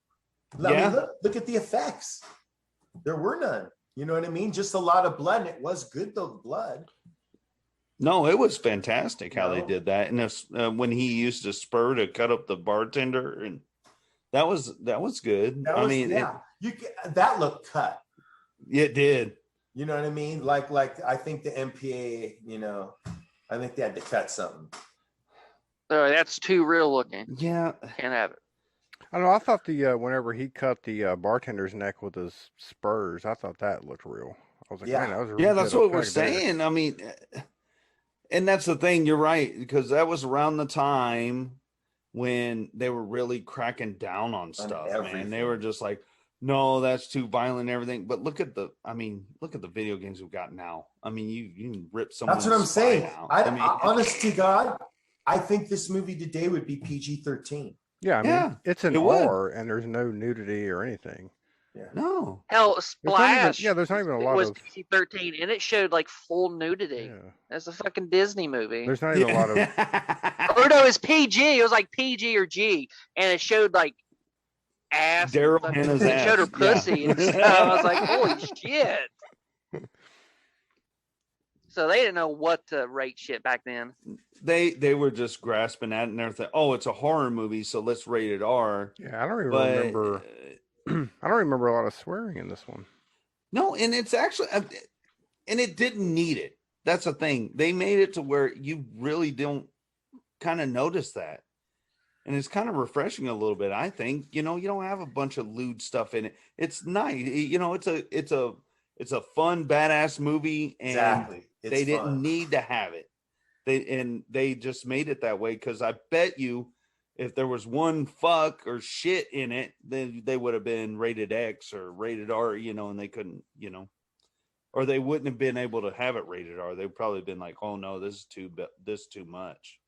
I mean, look at the effects. There were none. You know what I mean? Just a lot of blood. And it was good, though, blood. No, it was fantastic how they No? did that. And when he used a spur to cut up the bartender, and that was good. That I was, mean, yeah. That looked cut. it did. You know what I mean? Like I think the MPA, I think they had to cut something. That's too real looking. Yeah. Can't have it. I don't know. I thought whenever he cut the bartender's neck with his spurs, I thought that looked real. I was like, Yeah. man, that was a really Yeah, that's good what we're effect there. saying. I mean, and that's the thing. You're right, because that was around the time when they were really cracking down on stuff, man. everything. They were just like, no, that's too violent and everything. But look at the video games we've got now. I mean, you can rip someone's That's what I'm spine saying. out. I honest to God, I think this movie today would be PG-13. Yeah, I mean, Yeah, it's an it would. R, and there's no nudity or anything. Yeah. No. Hell, Splash. There's not even a lot was of PG-13, and it showed like full nudity. Yeah. That's a fucking Disney movie. There's not even a lot of Or no, it's PG. It was like PG or G, and it showed like ass. Daryl and fucking- Hannah's it showed her ass, yeah. pussy and stuff. I was like, holy shit. So they didn't know what to rate shit back then. They were just grasping at it and everything. Oh, it's a horror movie, so let's rate it R. Yeah, I don't even But remember. I don't remember a lot of swearing in this one. no, and it's actually, and it didn't need it. That's the thing. They made it to where you really don't kind of notice that, and it's kind of refreshing a little bit. I think you don't have a bunch of lewd stuff in it. It's nice. It's a fun badass movie, and Exactly. they didn't need to have it. They just made it that way because I bet you if there was one fuck or shit in it, then they would have been rated X or rated R, and they couldn't, or they wouldn't have been able to have it rated R. They'd probably been like, oh no, this is too much.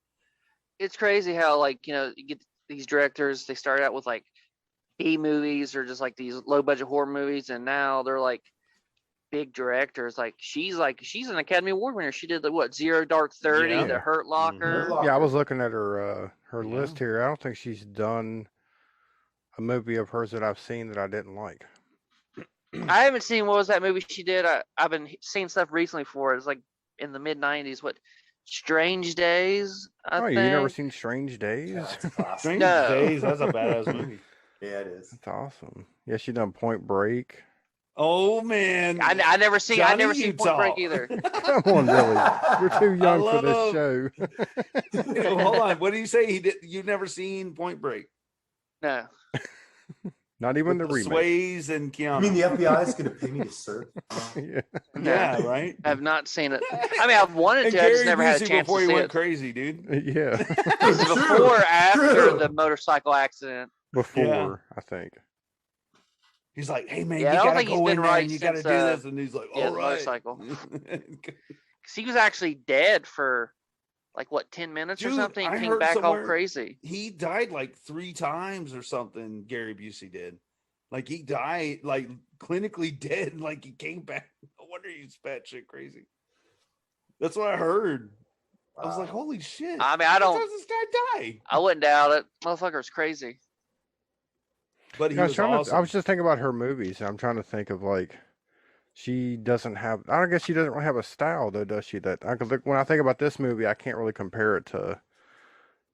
It's crazy how you get these directors. They start out with like B movies or just like these low budget horror movies, and now they're like big directors. Like she's an Academy Award winner. She did the Zero Dark 30, Yeah. The Hurt Locker. Hurt Yeah, I was looking at her Yeah. list here. I don't think she's done a movie of hers that I've seen that I didn't like. I haven't seen what was that movie she did. I've been seeing stuff recently for it. It's like in the mid '90s. What Strange Days? I Oh, think. you never seen Strange Days? Yeah, it's classic. Strange No. Days, that's a badass movie. Yeah, it is. That's awesome. Yeah, she done Point Break. Oh man, I never seen Johnny Point Utah. Break either. Come on, Billy. You're too young for this show. Hold on. What did you say? You've never seen Point Break? No. Not even With the remake. Swayze and Keanu. I mean, the FBI is going to pay me to serve. Yeah. yeah, right. I have not seen it. I mean, I've wanted And to. I just Gary never had a Busey chance before to he see went it. crazy, dude. Yeah. Was it before or after True. the motorcycle accident? Before, I think. He's like, "Hey man, Yeah, I you don't gotta think he's go been in there right and you gotta since, do this." And he's like, yeah, "All the right." motorcycle. Because he was actually dead for like 10 minutes or Dude, something. I He came heard back all somewhere- crazy. He died like 3 times or something. Gary Busey did. Like he died like clinically dead. Like he came back. No wonder he's batshit crazy. That's what I heard. I was like, "Holy shit!" I mean, I How don't. does this guy die? I wouldn't doubt it. Motherfucker's crazy. But he Yeah, was I awesome. was just thinking about her movies. And I'm trying to think of she doesn't have. I don't guess she doesn't really have a style though, does she? When I think about this movie, I can't really compare it to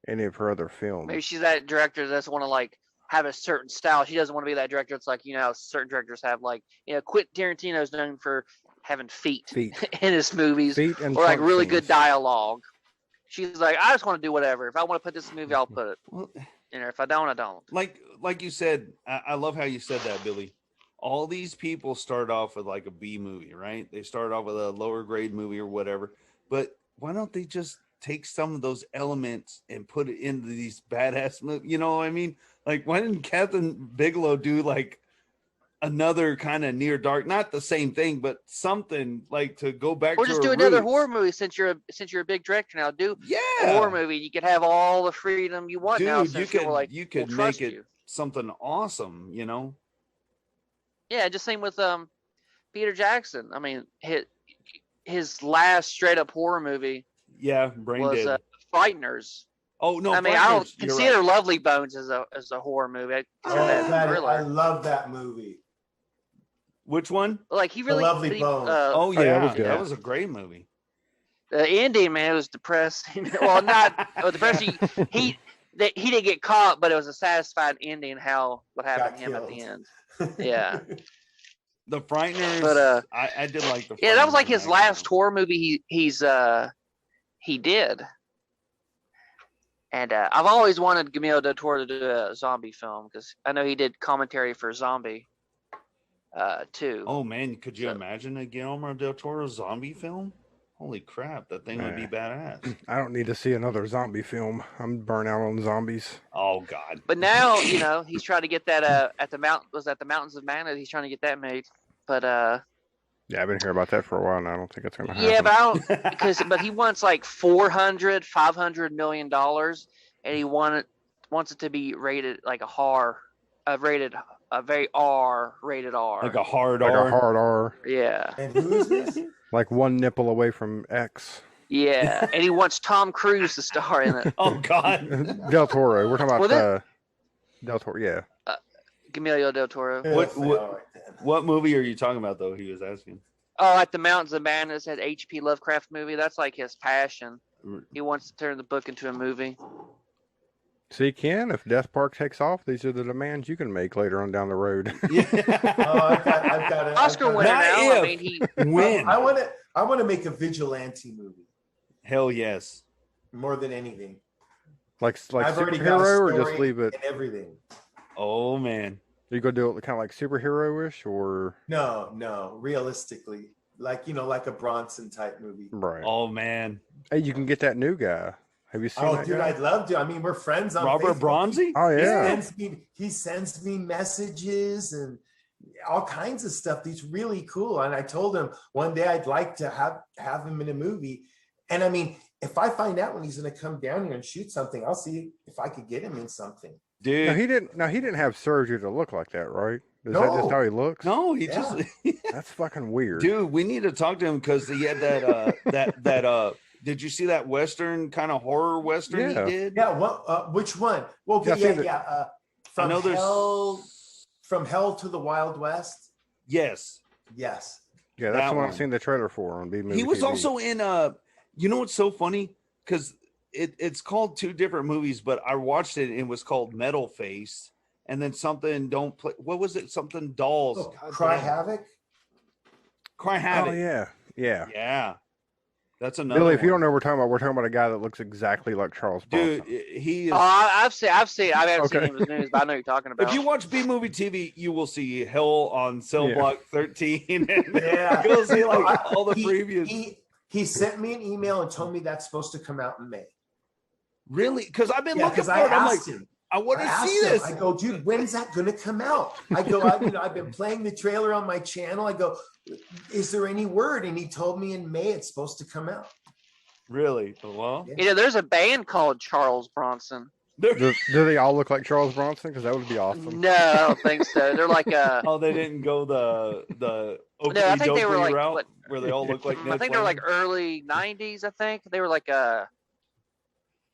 any of her other films. Maybe she's that director that doesn't want to have a certain style. She doesn't want to be that director. It's like, how certain directors have Quentin Tarantino's known for having feet Feet. in his movies Feet and or like trunk really scenes. good dialogue. She's like, I just want to do whatever. If I want to put this in a movie, I'll put it. Well, If I don't, I don't. like you said, I love how you said that, Billy. All these people start off with like a B movie, right? They start off with a lower grade movie or whatever. But why don't they just take some of those elements and put it into these badass movies? You know what I mean? Like, why didn't Catherine Bigelow do like another kind of near dark, not the same thing, but something like to go back Or to just her do another roots? horror movie since you're a big director now. Do Yeah, a horror movie. You could have all the freedom you want now. dude, Since you people could will make trust it you. something awesome, you know? Yeah, just same with Peter Jackson. I mean, his last straight up horror movie Yeah, brain was dead. Frighteners. Oh no, I mean, I don't Frighteners, you're consider right. Lovely Bones as a horror movie. I Oh, consider that a I thriller. love that movie. Which one? Like he really, Lovely Bones. Oh yeah, yeah, it was good. that was a great movie. The ending, man, it was depressing. Well, not depressing. He didn't get caught, but it was a satisfied ending. What happened to him at the end? Yeah. The Frighteners. But I did like the. Yeah, that was like Frighteners his in last that horror movie. He did. And I've always wanted Guillermo del Toro to do a zombie film because I know he did commentary for Zombie, too. Oh man, could you imagine a Guillermo del Toro zombie film? Holy crap, that thing would be badass. I don't need to see another zombie film. I'm burnt out on zombies. Oh God. But now, he's trying to get that at the Mountains of Madness. He's trying to get that made. But yeah, I've been hearing about that for a while now. I don't think it's gonna happen. Yeah, but I don't but he wants like $500 million, and he wants it to be rated like a very rated R. Like a hard like R. a hard R. Yeah. And who is this? Like one nipple away from X. Yeah, and he wants Tom Cruise to star in it. Oh God. Del Toro. We're talking about Del Toro. Yeah. Guillermo del Toro. What movie are you talking about though? He was asking. Oh, at the Mountains of Madness, that H.P. Lovecraft movie. That's like his passion. He wants to turn the book into a movie. See, Ken, if Death Park takes off, these are the demands you can make later on down the road. Oh, I've got it. Oscar winner now. I mean, he win. I want to make a vigilante movie Hell yes. more than anything. like I've already got a superhero, or story just leave it? and everything. Oh man. You go do it kind of like superhero-ish, or No, realistically, like like a Bronson type movie. right? Oh man. Hey, you can get that new guy. Have you seen Oh, that dude, guy? I'd love to. I mean, we're friends on Robert Facebook. Bronzy? Oh yeah. He sends me messages and all kinds of stuff. He's really cool. And I told him one day I'd like to have him in a movie. And I mean, if I find out when he's going to come down here and shoot something, I'll see if I could get him in something. Dude. No, he didn't. No, he didn't have surgery to look like that, right? Is that No. just how he looks? No, he Yeah. just That's fucking weird. dude, we need to talk to him because he had that did you see that Western kind of horror Western Yeah. he did? Yeah. What? Which one? Well, Yeah, I seen yeah. I know there's From Hell to the Wild West. Yes. Yes. Yeah, that's that the one I've one. seen the trailer for on B Movie. He was TV. also in you know what's so funny? Because it's called two different movies, but I watched it and it was called Metal Face, and then something Don't Play. What was it? Something Dolls. Oh, God Cry damn. Havoc. Cry Havoc. Oh yeah. Yeah. That's another Billy, if you one. don't know what we're talking about a guy that looks exactly like Charles Bronson. Dude, he is. Oh, I've seen. I haven't seen Okay. him in his news, but I know what you're talking about. If you watch B Movie TV, you will see Hell on Cell Yeah. Block 13. And Yeah. you'll see like all the He- previews. He sent me an email and told me that's supposed to come out in May. Really? Because I've been Yeah, looking because for I it. I'm like, asked him. I want I to asked see him, this. I go, dude, when's that going to come out? I go, I've been playing the trailer on my channel. I go, is there any word? And he told me in May it's supposed to come out. Really? Well, There's a band called Charles Bronson. Do they all look like Charles Bronson? Because that would be awesome. No, I don't think so. They're like oh, they didn't go the No, I think they were like route what, where they all look like. I Ned think they were like Flanders? early '90s. I think they were like one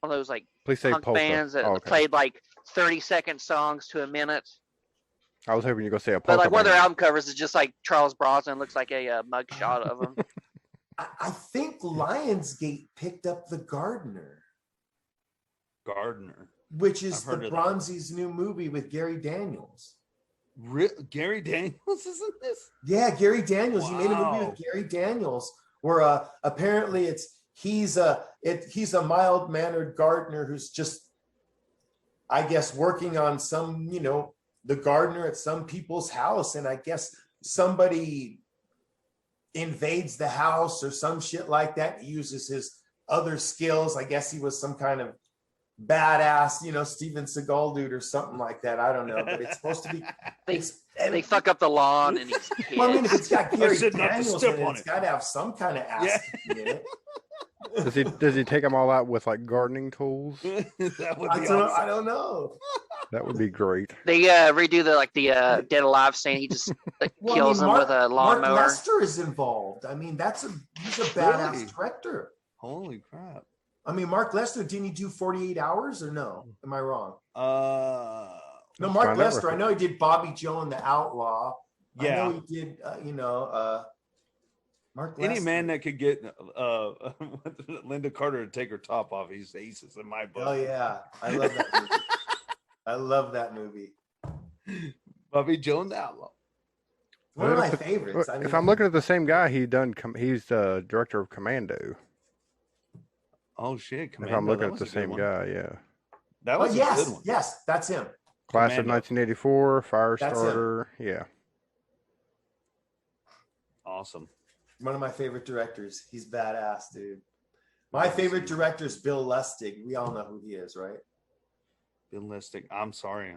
of those like Please say punk polka. bands that Oh, okay. played like 30-second songs to a minute. I was hoping you go say a polka. But like one of their band. album covers is just like Charles Bronson. Looks like a mug shot of him. I think Lionsgate picked up The Gardener, Gardner. which is I've heard the of that. Bronzy's new movie with Gary Daniels. Gary Daniels isn't this? Yeah, Gary Daniels. He made a movie Wow. with Gary Daniels where apparently he's a mild mannered gardener who's just, I guess, working on some, the gardener at some people's house, and I guess somebody invades the house or some shit like that. He uses his other skills. I guess he was some kind of badass, Steven Seagal dude or something like that. I don't know, but it's supposed to be. They fuck up the lawn and he's Well, I mean, if it's got Gary said not to Daniels step in it, on it's it. got to have some kind of ass in it. Does he take them all out with like gardening tools? That would I be don't, awesome. I don't know. That would be great. They redo the Dead Alive scene. He just kills him with a Mark lawnmower. Lester is involved. I mean, he's a badass Really? director. Holy crap. I mean, Mark Lester, didn't he do 48 Hours or no? Am I wrong? Uh, No, Let's Mark find out Lester. real I know he did Bobby Joe and the Outlaw. I Yeah. know he did, Mark Any Lester. man that could get Linda Carter to take her top off, he's aces in my book. Oh yeah, I love that movie. I love that movie. Bobby Jones Outlaw. One of my favorites. If I'm looking at the same guy, he's the director of Commando. Oh shit! Commando, if I'm looking that at was the a good same one. guy, yeah. That was a good one. Yes, that's him. Class Commando. of 1984, That's him. Firestarter, yeah. Awesome. One of my favorite directors. He's badass, dude. My favorite director is Bill Lustig. We all know who he is, right? Bill Lustig. I'm sorry.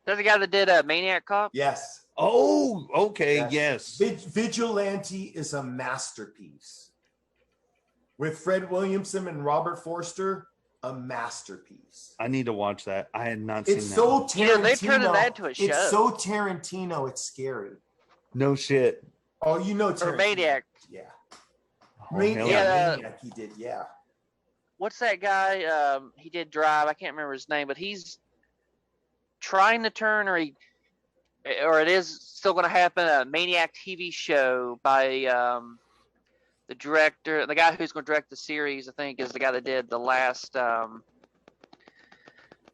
That's the guy that did Maniac Cop. Yes. Oh, okay. Yes. Vigilante is a masterpiece. With Fred Williamson and Robert Forster, a masterpiece. I need to watch that. I had not seen It's that. so Tarantino. Yeah, they turned that into a show. It's so Tarantino. It's scary. No shit. Oh, you know Tarantino. Or Maniac. Yeah. Oh, Maniac, hell Maniac he did, yeah. What's that guy? He did Drive. I can't remember his name, but he's trying to turn, or it is still going to happen, a Maniac TV show by the director, the guy who's going to direct the series. I think is the guy that did the last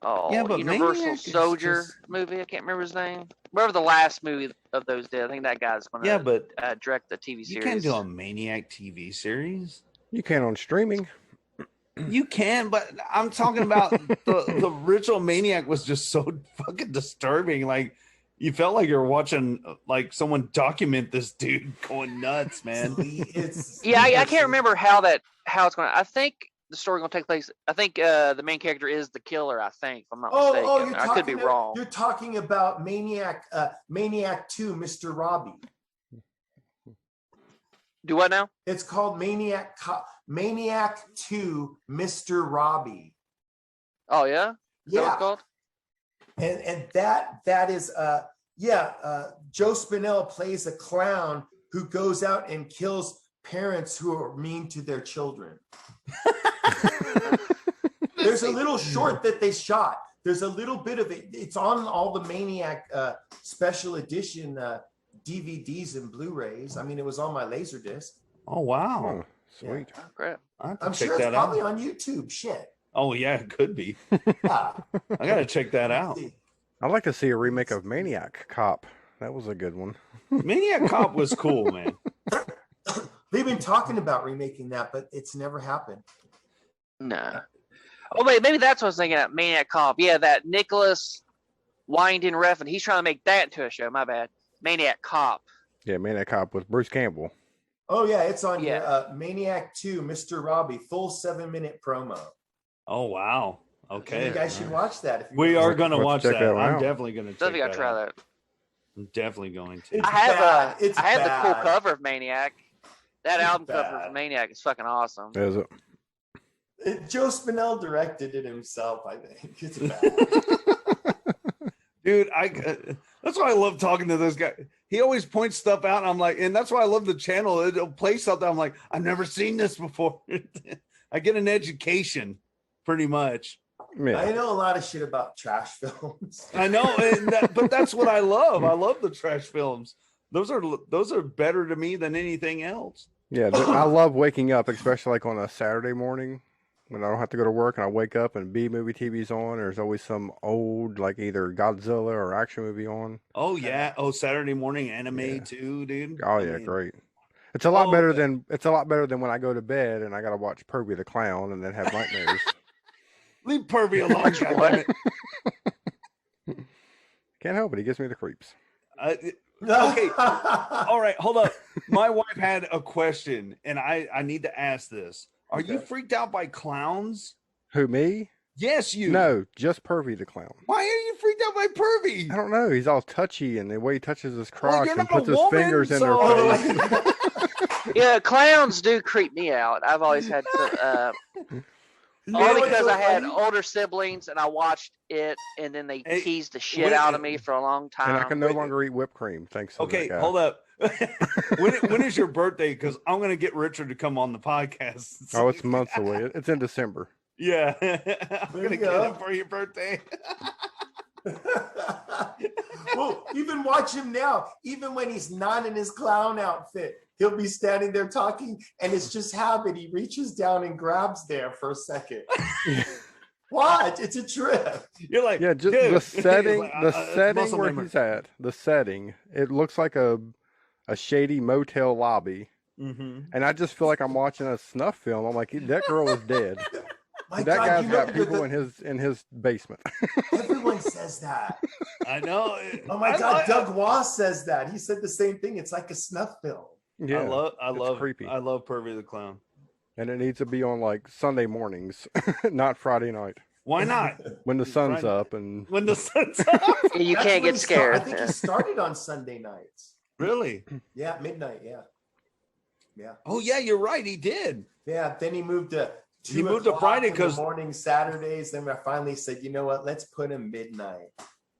Universal Soldier movie. I can't remember his name. Whatever the last movie of those did, I think that guy's going to direct the TV series. You can't do a Maniac TV series. You can on streaming. You can, but I'm talking about the original Maniac was just so fucking disturbing. Like, you felt like you're watching like someone document this dude going nuts, man. I can't remember how it's going to. I think the story's going to take place. I think the main character is the killer. I think, if I'm not mistaken. I could be wrong. You're talking about Maniac 2, Mr. Robbie. Do what now? It's called Maniac 2, Mr. Robbie. Oh yeah. Is that what it's called? And that is Joe Spinell plays a clown who goes out and kills parents who are mean to their children. There's a little short that they shot. There's a little bit of it. It's on all the Maniac special edition DVDs and Blu-rays. I mean, it was on my Laserdisc. Oh wow. Oh, sweet. Oh, crap. I'm sure it's probably on YouTube. Shit. Oh yeah, it could be. Yeah. I gotta check that out. I'd like to see a remake of Maniac Cop. That was a good one. Maniac Cop was cool, man. They've been talking about remaking that, but it's never happened. No. Oh wait, maybe that's what I was thinking of. Maniac Cop. Yeah, that Nicholas Winding Refn. He's trying to make that into a show. My bad. Maniac Cop. Yeah, Maniac Cop with Bruce Campbell. Oh yeah, it's on Maniac 2, Mr. Robbie, full 7-minute promo. Oh wow. Okay. You guys should watch that. We are going to watch that. I'm out. definitely going to check that out. I'll try that. I'm definitely going to. It's I have bad. I have bad. the cool cover of Maniac. That album cover bad. of Maniac is fucking awesome. Is it? Joe Spinell directed it himself, I think. It's bad. Dude, that's why I love talking to this guy. He always points stuff out, and I'm like, and that's why I love the channel. It'll play something. I'm like, I've never seen this before. I get an education, pretty much. Yeah. I know a lot of shit about trash films. I know, but that's what I love. I love the trash films. Those are better to me than anything else. Yeah, I love waking up, especially like on a Saturday morning when I don't have to go to work and I wake up and B-movie TV's on. There's always some old, like either Godzilla or action movie on. Oh yeah. Oh, Saturday morning anime too, dude. Oh yeah, great. It's a lot better than when I go to bed and I gotta watch Pervy the Clown and then have nightmares. Leave Pervy alone. Goddammit. Can't help it. He gives me the creeps. Okay. All right. Hold up. My wife had a question, and I need to ask this. Are you freaked out by clowns? Who, me? Yes, you. No, just Pervy the Clown. Why are you freaked out by Pervy? I don't know. He's all touchy, and the way he touches his crotch you're and not puts a his woman, fingers in so- their face. Yeah, clowns do creep me out. I've always had to, only because I had older siblings and I watched it, and then they teased the shit out of me for a long time. And I can no longer eat whipped cream, thanks to Okay, that guy. hold up. when is your birthday? Because I'm going to get Richard to come on the podcast. Oh, it's months away. It's in December. Yeah. I'm going to get him for your birthday. Well, even watch him now. Even when he's not in his clown outfit, he'll be standing there talking, and it's just habit. He reaches down and grabs there for a second. Watch, it's a trip. You're like, Yeah, just dude. the setting, Like, the it's setting muscle where memory. he's at, the setting. It looks like a shady motel lobby, and I just feel like I'm watching a snuff film. I'm like, that girl is dead. My That God, guy's you know, got people in his basement. everyone says that. I know. Oh my God, Doug Wass says that. He said the same thing. It's like a snuff film. Yeah, I love creepy. I love Pervy the Clown. And it needs to be on like Sunday mornings, not Friday night. Why not? When the sun's Friday. up and When the sun's up. You That's can't when get he scared. I think he started on Sunday nights. Really? Yeah, midnight. Yeah. Yeah. Oh yeah, you're right. He did. Yeah. Then he moved to He moved to Friday because 'cause- morning Saturdays. Then I finally said, you know what? Let's put him midnight.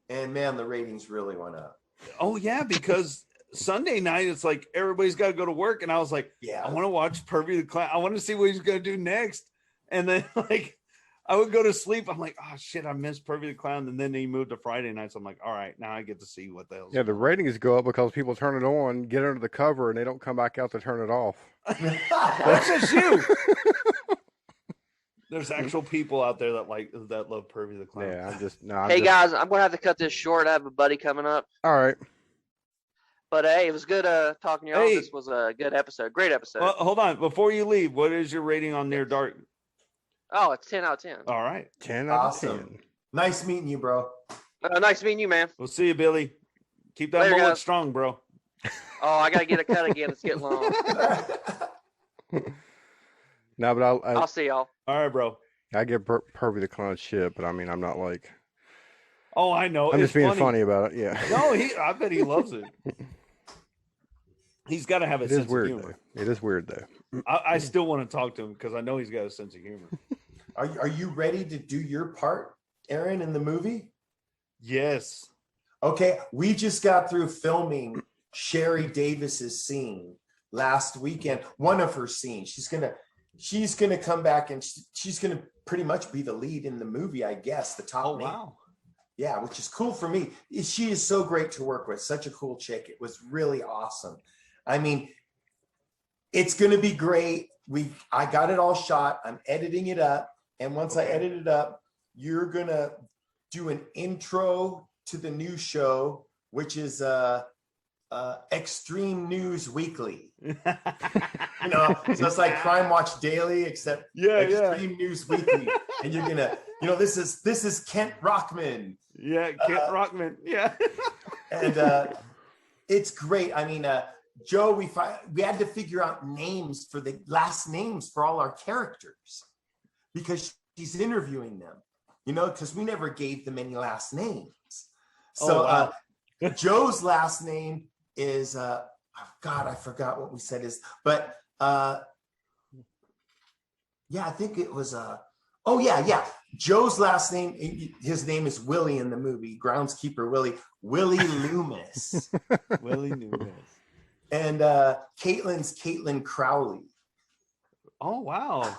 And man, the ratings really went up. Oh yeah, because Sunday night it's like everybody's got to go to work, and I was like, Yeah. I want to watch Pervy the Clown. I want to see what he's gonna do next. And then like I would go to sleep. I'm like, oh shit, I missed Pervy the Clown. And then he moved to Friday nights. I'm like, all right, now I get to see what the hell's yeah, the ratings go up because people turn it on, get under the cover, and they don't come back out to turn it off. That's just you. There's actual people out there that love Pervy the Clown. Yeah, I'm just no. Hey guys, I'm gonna have to cut this short. I have a buddy coming up. All right. But hey, it was good talking to y'all. Hey. This was a good episode. Great episode. Well, hold on, before you leave, what is your rating on Near Dark? Oh, it's 10 out of 10. All right, 10 out of Awesome. 10. Nice meeting you, bro. Nice meeting you, man. we'll see you, Billy. Keep that Later, mullet guys. strong, bro. Oh, I gotta get a cut again. It's getting long. No, but I'll see y'all. All right, bro. I give Pervy the Clown shit, but I mean, I'm not like, Oh, I know. I'm it's just being funny about it. Yeah. No, I bet he loves it. He's got to have a It sense is weird of humor. though. It is weird though. I still want to talk to him because I know he's got a sense of humor. Are you ready to do your part, Aaron, in the movie? Yes. Okay, we just got through filming Sherry Davis's scene last weekend. One of her scenes. She's gonna come back and she's gonna pretty much be the lead in the movie, I guess. The top Oh, name. wow. Yeah, which is cool for me. She is so great to work with. Such a cool chick. It was really awesome. I mean, it's gonna be great. I got it all shot. I'm editing it up, and once I edit it up, you're gonna do an intro to the new show, which is Extreme News Weekly. You know, so it's like Crime Watch Daily, except Extreme News Weekly. And you're gonna, this is Kent Rockman. Yeah, Kent Rockman. Yeah. And it's great. I mean, Joe, we had to figure out names for the last names for all our characters because she's interviewing them, because we never gave them any last names. So Joe's last name is God, I forgot what we said but yeah, I think it was Joe's last name, his name is Willie in the movie, groundskeeper Willie Loomis. Willie Loomis. And Caitlin's Caitlin Crowley. Oh, wow.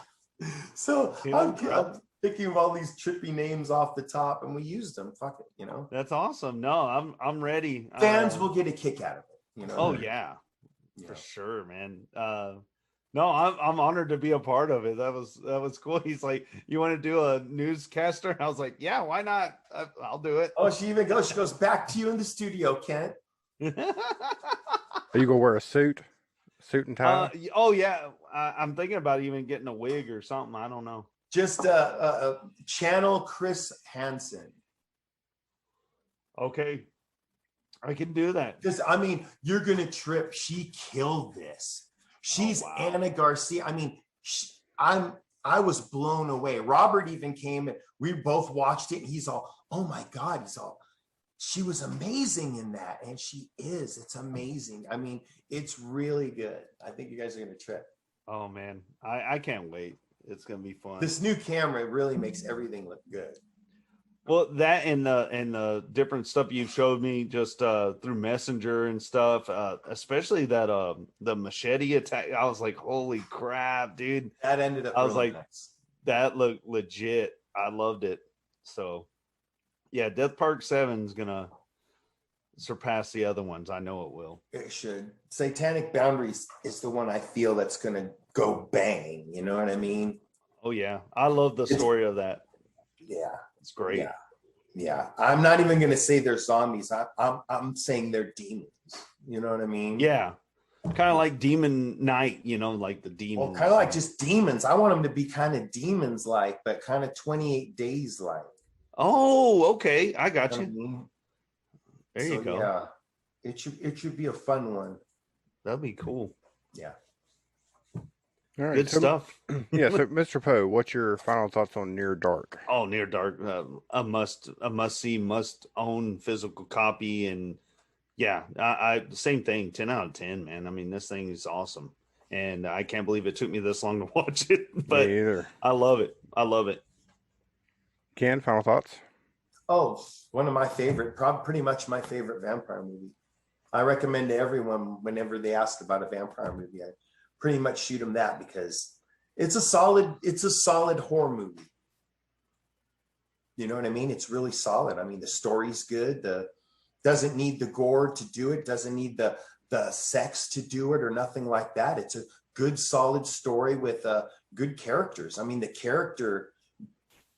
So Caitlin Crowley. I'm thinking of all these trippy names off the top, and we used them. Fuck it, That's awesome. No, I'm ready. Fans will get a kick out of it. Oh yeah, for sure, man. No, I'm honored to be a part of it. That was cool. He's like, you want to do a newscaster? I was like, yeah, why not? I'll do it. Oh, she goes back to you in the studio, Kent. Are you gonna wear a suit and tie? Oh yeah, I'm thinking about even getting a wig or something. I don't know. Just channel Chris Hansen. Okay, I can do that. Because I mean, you're gonna trip. She killed this. She's wow. Anna Garcia. I mean, I was blown away. Robert even came and we both watched it. And he's all, oh my God. She was amazing in that, and she is. It's amazing. I mean, it's really good. I think you guys are gonna trip. Oh man, I can't wait. It's gonna be fun. This new camera really makes everything look good. Well, that and the different stuff you showed me just through Messenger and stuff, especially that the machete attack. I was like, holy crap, dude! That ended up. I was really like, nice. That looked legit. I loved it. So, yeah, Death Park 7 is gonna surpass the other ones. I know it will. It should. Satanic Boundaries is the one I feel that's going to go bang. You know what I mean? Oh yeah, I love the story of that. Yeah, It's great. yeah, yeah. I'm not even going to say they're zombies. I'm saying they're demons. You know what I mean? Yeah, kind of like Demon Knight, like the demons. Well, kind of like just demons. I want them to be kind of demons like, but kind of 28 days like. Oh, okay, I got You know you. what I mean? There you go. Yeah, it should be a fun one. That'd be cool. Yeah. All right, Good stuff. Yeah, so Mr. Poe, what's your final thoughts on Near Dark? Oh, Near Dark, a must see, must own physical copy, and yeah, I same thing. 10 out of 10, man. I mean, this thing is awesome, and I can't believe it took me this long to watch it, but Me either. I love it. I love it. Ken, final thoughts? Oh, one of my favorite, pretty much my favorite vampire movie. I recommend to everyone whenever they ask about a vampire movie, I pretty much shoot them that because it's a solid horror movie. You know what I mean? It's really solid. I mean, the story's good. Doesn't need the gore to do it. Doesn't need the sex to do it or nothing like that. It's a good, solid story with good characters. I mean, the characters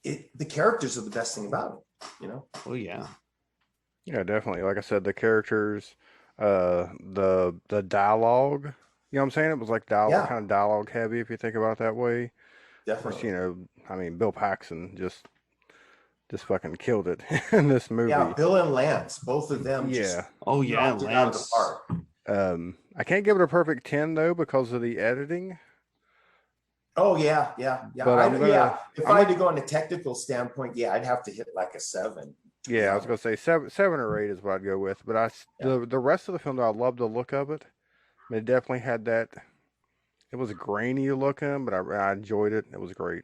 are the best thing about it. Oh yeah. Yeah, definitely. Like I said, the characters, the dialogue. You know what I'm saying? It was like kind of dialogue heavy if you think about it that way. Definitely. Of course, I mean, Bill Paxton just fucking killed it in this movie. Yeah, Bill and Lance, both of them. Yeah. Oh yeah, knocked it out of the park. I can't give it a perfect 10 though because of the editing. Oh yeah. But If I had to go on a technical standpoint, I'd have to hit like a 7. Yeah, I was gonna say seven or 8 is what I'd go with. But the rest of the film, though, I love the look of it. I mean, it definitely had that. It was grainy looking, but I enjoyed it. It was great.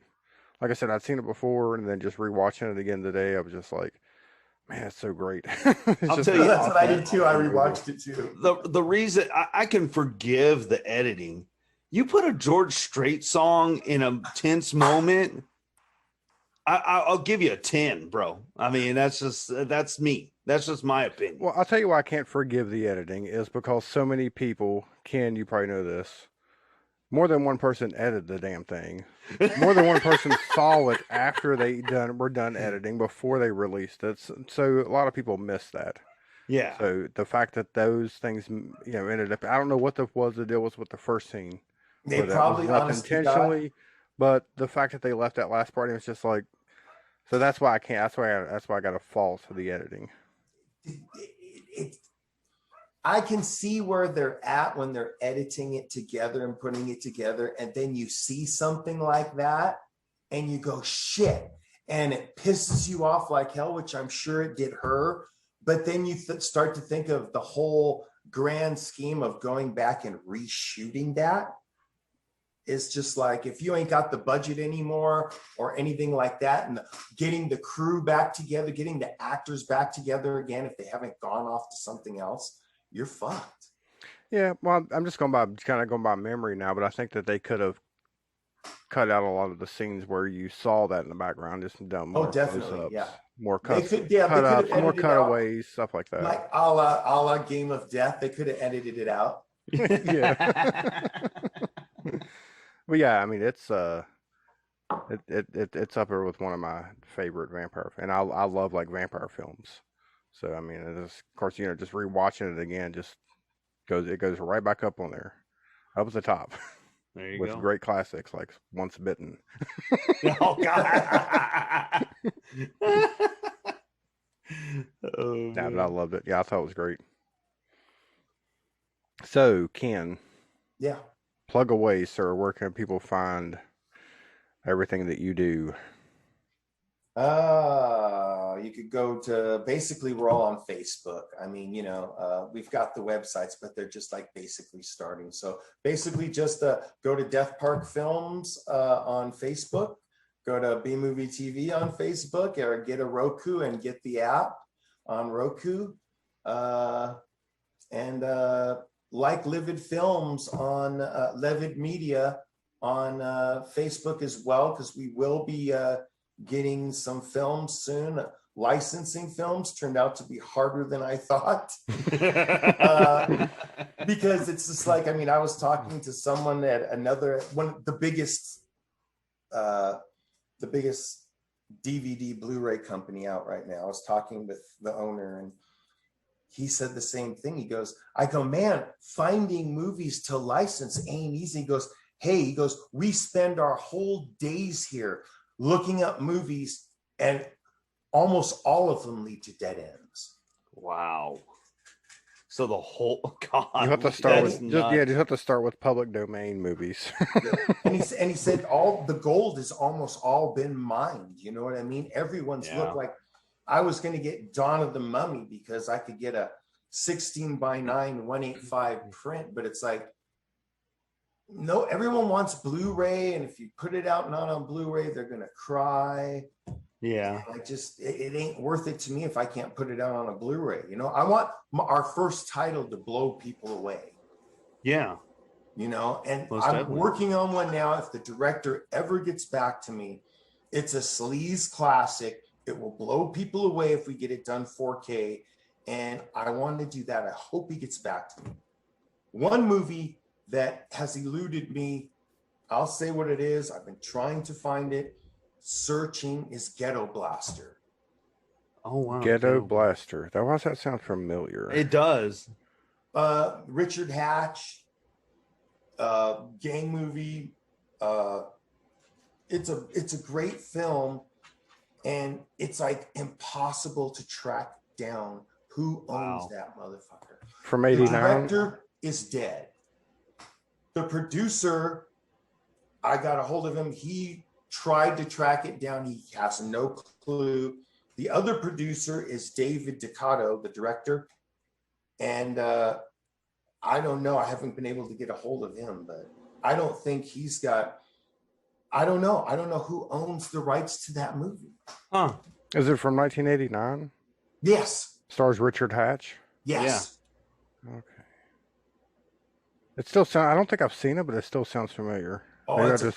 Like I said, I'd seen it before, and then just rewatching it again today, I was just like, man, it's so great. I'll tell you, that's what I did too. I rewatched it too. The reason I can forgive the editing, you put a George Strait song in a tense moment, I'll give you a 10, bro. I mean, that's me. That's just my opinion. Well, I'll tell you why I can't forgive the editing is because so many people, Ken, you probably know this, more than one person edited the damn thing. More than one person saw it after were done editing before they released it. So a lot of people missed that. Yeah. So the fact that those things, ended up, I don't know what the deal was with the first scene. They probably left intentionally, but the fact that they left that last part, it was just like, so that's why I can't. That's why I got a fault for the editing. I can see where they're at when they're editing it together and putting it together, and then you see something like that, and you go shit, and it pisses you off like hell, which I'm sure it did her. But then you start to think of the whole grand scheme of going back and reshooting that. It's just like, if you ain't got the budget anymore or anything like that, and getting the crew back together, getting the actors back together again, if they haven't gone off to something else, you're fucked. Yeah, well, I'm just going by memory now, but I think that they could have cut out a lot of the scenes where you saw that in the background, just done more close-ups, more cut-ups, more cutaways, stuff like that. Like a la Game of Death, they could have edited it out. Yeah. But yeah, I mean, it's it's up there with one of my favorite vampire, and I love like vampire films. So I mean, it's, of course, just rewatching it again it goes right back up on there, up at the top. There you with go. great classics like Once Bitten. Oh God. Oh, yeah, but I loved it. Yeah, I thought it was great. So, Ken. Yeah. Plug away, sir. Where can people find everything that you do? You could go to, basically we're all on Facebook. I mean, we've got the websites, but they're just like basically starting. So basically just go to Death Park Films on Facebook, go to B Movie TV on Facebook, or get a Roku and get the app on Roku. And like Livid Films on Livid Media on Facebook as well, because we will be getting some films soon. licensing films turned out to be harder than I thought. Because it's just like, I mean, I was talking to someone at the biggest DVD Blu-ray company out right now. I was talking with the owner, and he said the same thing. I go, man, finding movies to license ain't easy. He goes, we spend our whole days here looking up movies, and almost all of them lead to dead ends. Wow. So the whole God, you have to start with you have to start with public domain movies. and he said all the gold has almost all been mined. You know what I mean? Everyone's looked like. I was going to get Dawn of the Mummy because I could get a 16:9 185 print, but it's like, no, everyone wants Blu-ray, and if you put it out not on Blu-ray, they're going to cry. Yeah. It ain't worth it to me if I can't put it out on a Blu-ray. You know, I want our first title to blow people away. Yeah. You know, and Most I'm definitely. working on one now. If the director ever gets back to me, it's a sleaze classic. It will blow people away if we get it done 4K. And I want to do that. I hope he gets back to me. One movie that has eluded me, I'll say what it is. I've been trying to find it. Searching, is Ghetto Blaster. Oh wow. Ghetto Blaster. Why does that sound familiar? It does. Richard Hatch, gang movie. It's a great film, and it's like impossible to track down who owns that motherfucker. From The '89. director is dead. The producer, I got a hold of him. He tried to track it down. He has no clue. The other producer is David Ducato, the director. And I don't know. I haven't been able to get a hold of him, but I don't think he's got, I don't know. I don't know who owns the rights to that movie. Huh. Is it from 1989? Yes. Stars Richard Hatch? Yes. Yeah. Okay. It still sounds, I don't think I've seen it, but it still sounds familiar. Oh, Maybe it's I've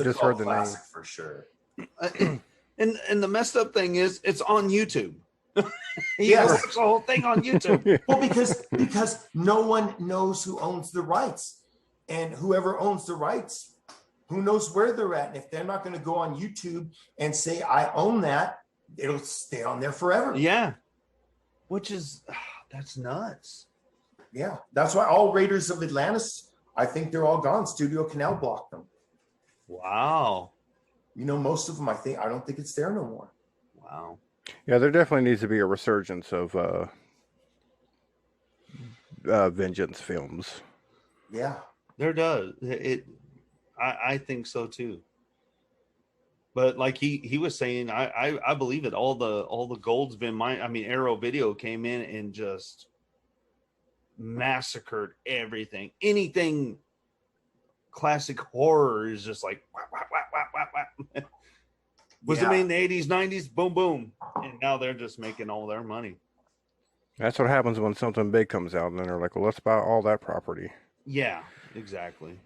just heard the name. for sure. And the messed up thing is, it's on YouTube. You Yes. watch the whole thing on YouTube. Well, because no one knows who owns the rights, and whoever owns the rights, who knows where they're at. And if they're not going to go on YouTube and say, I own that, it'll stay on there forever. Yeah. Which is, that's nuts. Yeah. That's why all Raiders of Atlantis, I think they're all gone. Studio Canal blocked them. Wow. You know, most of them, I don't think it's there no more. Wow. Yeah, there definitely needs to be a resurgence of vengeance films. Yeah. There does. I think so too. But like he was saying, I believe it. All the gold's been mine. I mean, Arrow Video came in and just massacred everything. Anything classic horror is just like whap, whap, whap, whap, whap, whap. Was it made in the 80s, 90s? Boom, boom. And now they're just making all their money. That's what happens when something big comes out, and then they're like, well, let's buy all that property. Yeah, exactly.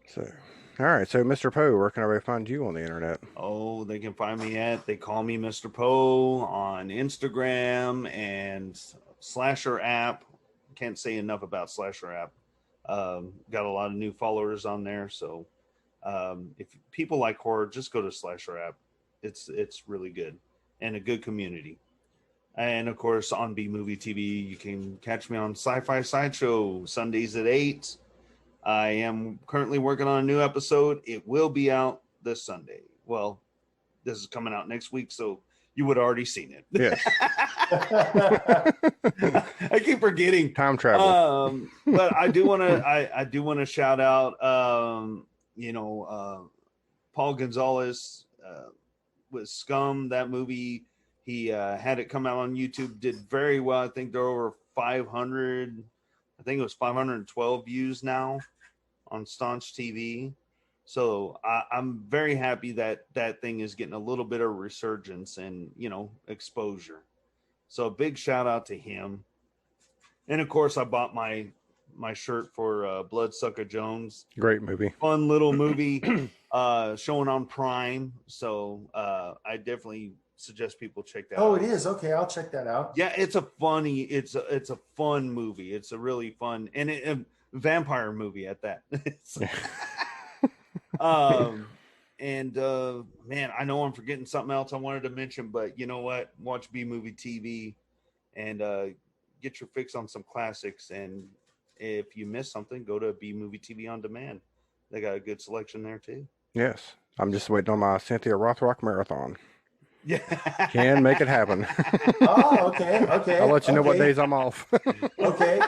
So, all right. So, Mr. Poe, where can everybody find you on the internet? Oh, they can find me they call me Mr. Poe on Instagram and Slasher app. Can't say enough about Slasher app. Got a lot of new followers on there. So if people like horror, just go to Slasher app. It's really good and a good community. And of course, on B Movie TV, you can catch me on Sci-Fi Sideshow Sundays at 8. I am currently working on a new episode. It will be out this Sunday. Well, this is coming out next week, so you would have already seen it. Yes. I keep forgetting. Time travel. But I do want to shout out Paul Gonzalez with Scum. That movie, he had it come out on YouTube, did very well. I think there are over 500, I think it was 512 views now on Staunch TV. So I'm very happy that thing is getting a little bit of resurgence and, exposure. So a big shout out to him. And of course, I bought my shirt for Bloodsucker Jones. Great movie. Fun little movie showing on Prime. So I definitely suggest people check that Oh, out. it is. Okay, I'll check that out. Yeah, it's a fun movie. It's a really fun and a vampire movie at that. Man, I know I'm forgetting something else I wanted to mention, but you know what? Watch B Movie TV and get your fix on some classics. And if you miss something, go to B Movie TV on demand. They got a good selection there too. Yes. I'm just waiting on my Cynthia Rothrock marathon. Yeah. Can make it happen. Oh, okay. I'll let you know what days I'm off. Okay.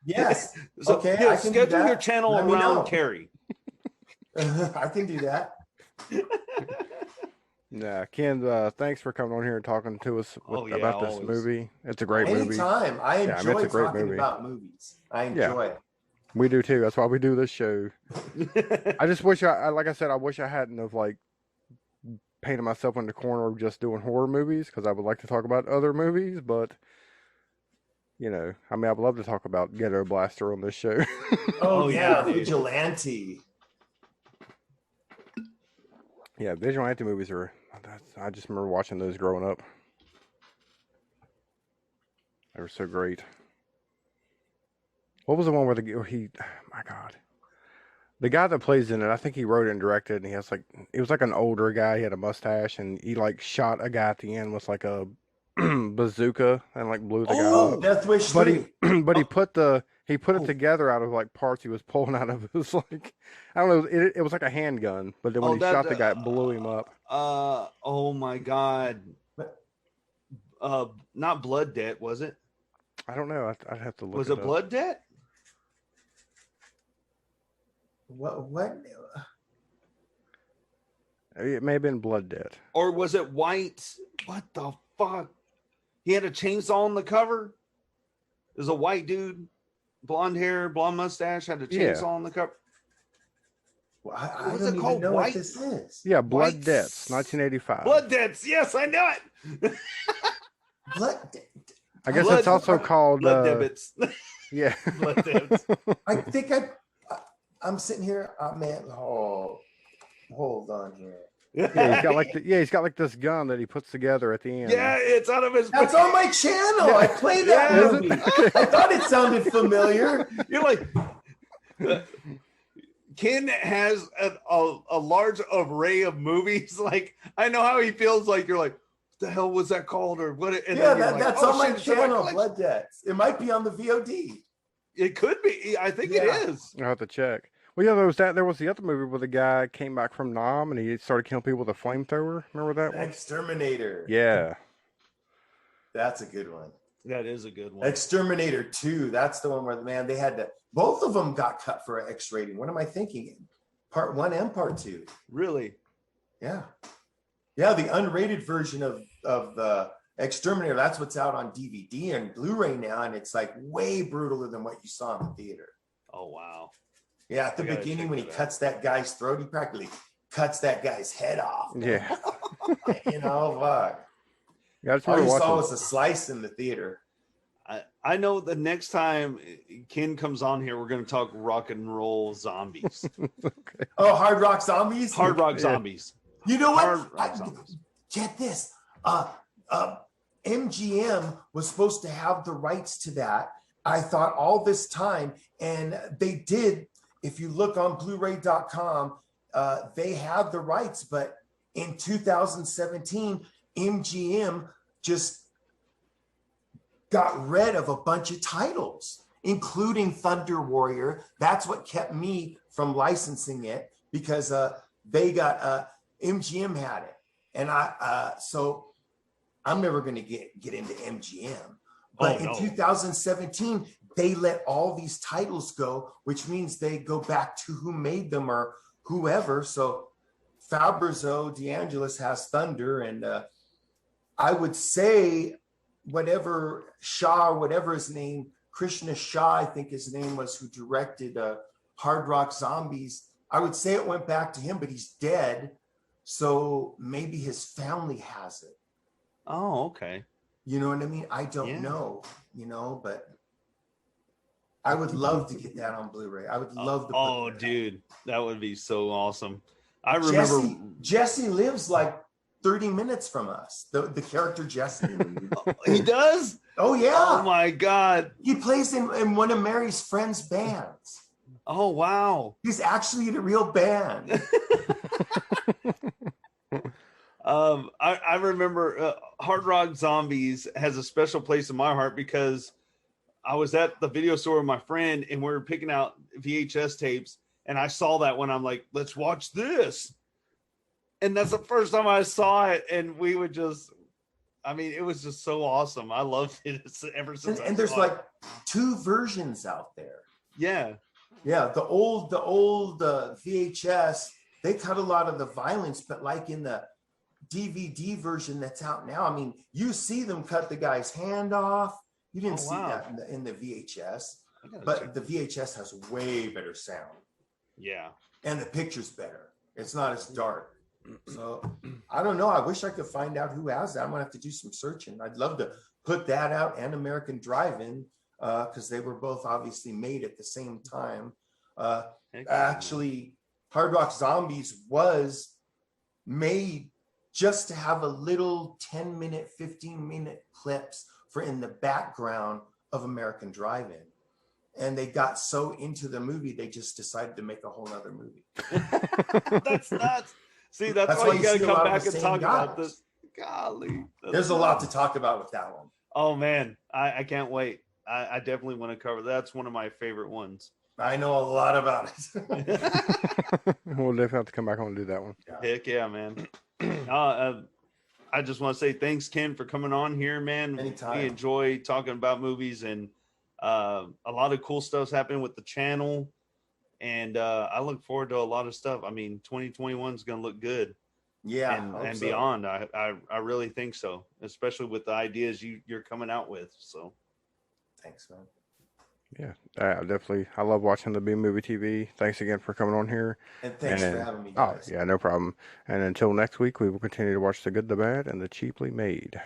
Yes. So, Okay. yeah, I can do schedule that. your channel Let me know. around Carrie. I can do that. Yeah, Ken, thanks for coming on here and talking to us about this always. movie. It's a great movie. Anytime. I Yeah, enjoy it's a great talking movie. about movies. I enjoy it. We do too. That's why we do this show. I just wish like I said, I wish I hadn't have like painted myself in the corner of just doing horror movies, because I would like to talk about other movies, but you know, I mean, I'd love to talk about Ghetto Blaster on this show. Oh, yeah, dude. Vigilante. Yeah, vigilante movies I just remember watching those growing up. They were so great. What was the one where my God. The guy that plays in it, I think he wrote it and directed, and he was like an older guy. He had a mustache, and he like shot a guy at the end with like a bazooka and like blew the guy Oh, up. Death Wish But 3. he put it together out of like parts he was pulling out of his like, I don't know, it was like a handgun, but then when he shot the guy, it blew him up. Oh my God. Not Blood Debt, was it? I don't know. I'd have to look. Was it it up. Blood Debt? What? It may have been Blood Debt. Or was it White? What the fuck? He had a chainsaw on the cover. There's a white dude, blonde hair, blonde mustache, had a chainsaw on the cover. Well, I Was don't it even called know White? what this is. Yeah, Blood White- Debts, 1985. Blood Debts. Yes, I know it. Blood. I guess Blood- it's also called Blood Debits. Yeah. Blood Debts. I think I'm sitting here. Man, hold on here. Yeah, he's got like this gun that he puts together at the end. Yeah, it's out of his. That's on my channel. I play that Yeah. movie. I thought it sounded familiar. You're like, Ken has a large array of movies. Like, I know how he feels. Like, you're like, what the hell was that called, or what? And Yeah, then you're like, that's oh, on my shit, it's in channel. collection. Blood Debts. It might be on the VOD. It could be. I think Yeah. it is. I'll have to check. Well, yeah, there was the other movie where the guy came back from Nam and he started killing people with a flamethrower. Remember that one? Exterminator. Yeah. That's a good one. That is a good one. Exterminator 2. That's the one where they had to. Both of them got cut for an X rating. What am I thinking? Part 1 and Part 2. Really? Yeah. Yeah, the unrated version of the Exterminator. That's what's out on DVD and Blu-ray now, and it's like way brutaler than what you saw in the theater. Oh wow. Yeah, at the I gotta beginning check when he that out. cuts that guy's throat, he practically cuts that guy's head off. Yeah. Fuck. Yeah, I just All remember you saw watching. was a slice in the theater. I know the next time Ken comes on here, we're going to talk rock and roll zombies. Okay. Oh, Hard Rock Zombies? Hard rock Yeah. zombies. You know Hard what? rock zombies. Get this. MGM was supposed to have the rights to that. I thought all this time, and they did. If you look on Blu-ray.com, they have the rights. But in 2017, MGM just got rid of a bunch of titles, including Thunder Warrior. That's what kept me from licensing it, because they got MGM had it, and so I'm never going to get into MGM. But in 2017, they let all these titles go, which means they go back to who made them or whoever. So Fabrizio DeAngelis has Thunder, and I would say whatever Shah, or whatever his name, Krishna Shah, I think his name was, who directed Hard Rock Zombies. I would say it went back to him, but he's dead. So maybe his family has it. Oh, okay. You know what I mean? I don't know, but I would love to get that on Blu-ray. I would love to. Oh, dude, that would be so awesome. I remember Jesse lives like 30 minutes from us. The character Jesse in the movie. He does? Oh yeah. Oh my God. He plays in one of Mary's friends' bands. Oh wow. He's actually in a real band. I remember Hard Rock Zombies has a special place in my heart because I was at the video store with my friend and we were picking out VHS tapes, and I saw that one. I'm like, let's watch this. And that's the first time I saw it, and we would just, I mean, it was just so awesome. I loved it ever since. And there's like 2 versions out there. Yeah. Yeah, the old VHS, they cut a lot of the violence, but like in the DVD version that's out now, I mean, you see them cut the guy's hand off. You didn't see that in the VHS, but the VHS has way better sound. Yeah. And the picture's better. It's not as dark. So I don't know. I wish I could find out who has that. I'm gonna have to do some searching. I'd love to put that out and American Drive-In, because they were both obviously made at the same time. Actually, Hard Rock Zombies was made just to have a little 10-minute, 15-minute clips for in the background of American Drive-In. And they got so into the movie, they just decided to make a whole other movie. That's nuts. See, that's why you got to come back and talk about this. Golly. There's a lot to talk about with that one. Oh, man. I can't wait. I definitely want to cover that. That's one of my favorite ones. I know a lot about it. We'll definitely have to come back on and do that one. Heck yeah, man. I just want to say thanks, Ken, for coming on here, man. Anytime. We enjoy talking about movies, and a lot of cool stuff's happening with the channel. And I look forward to a lot of stuff. I mean, 2021 is going to look good. Yeah. And beyond. I really think so, especially with the ideas you're coming out with. So thanks, man. Yeah, definitely. I love watching the B Movie TV. Thanks again for coming on here. And thanks for having me, guys. Oh, yeah, no problem. And until next week, we will continue to watch The Good, the Bad, and the Cheaply Made.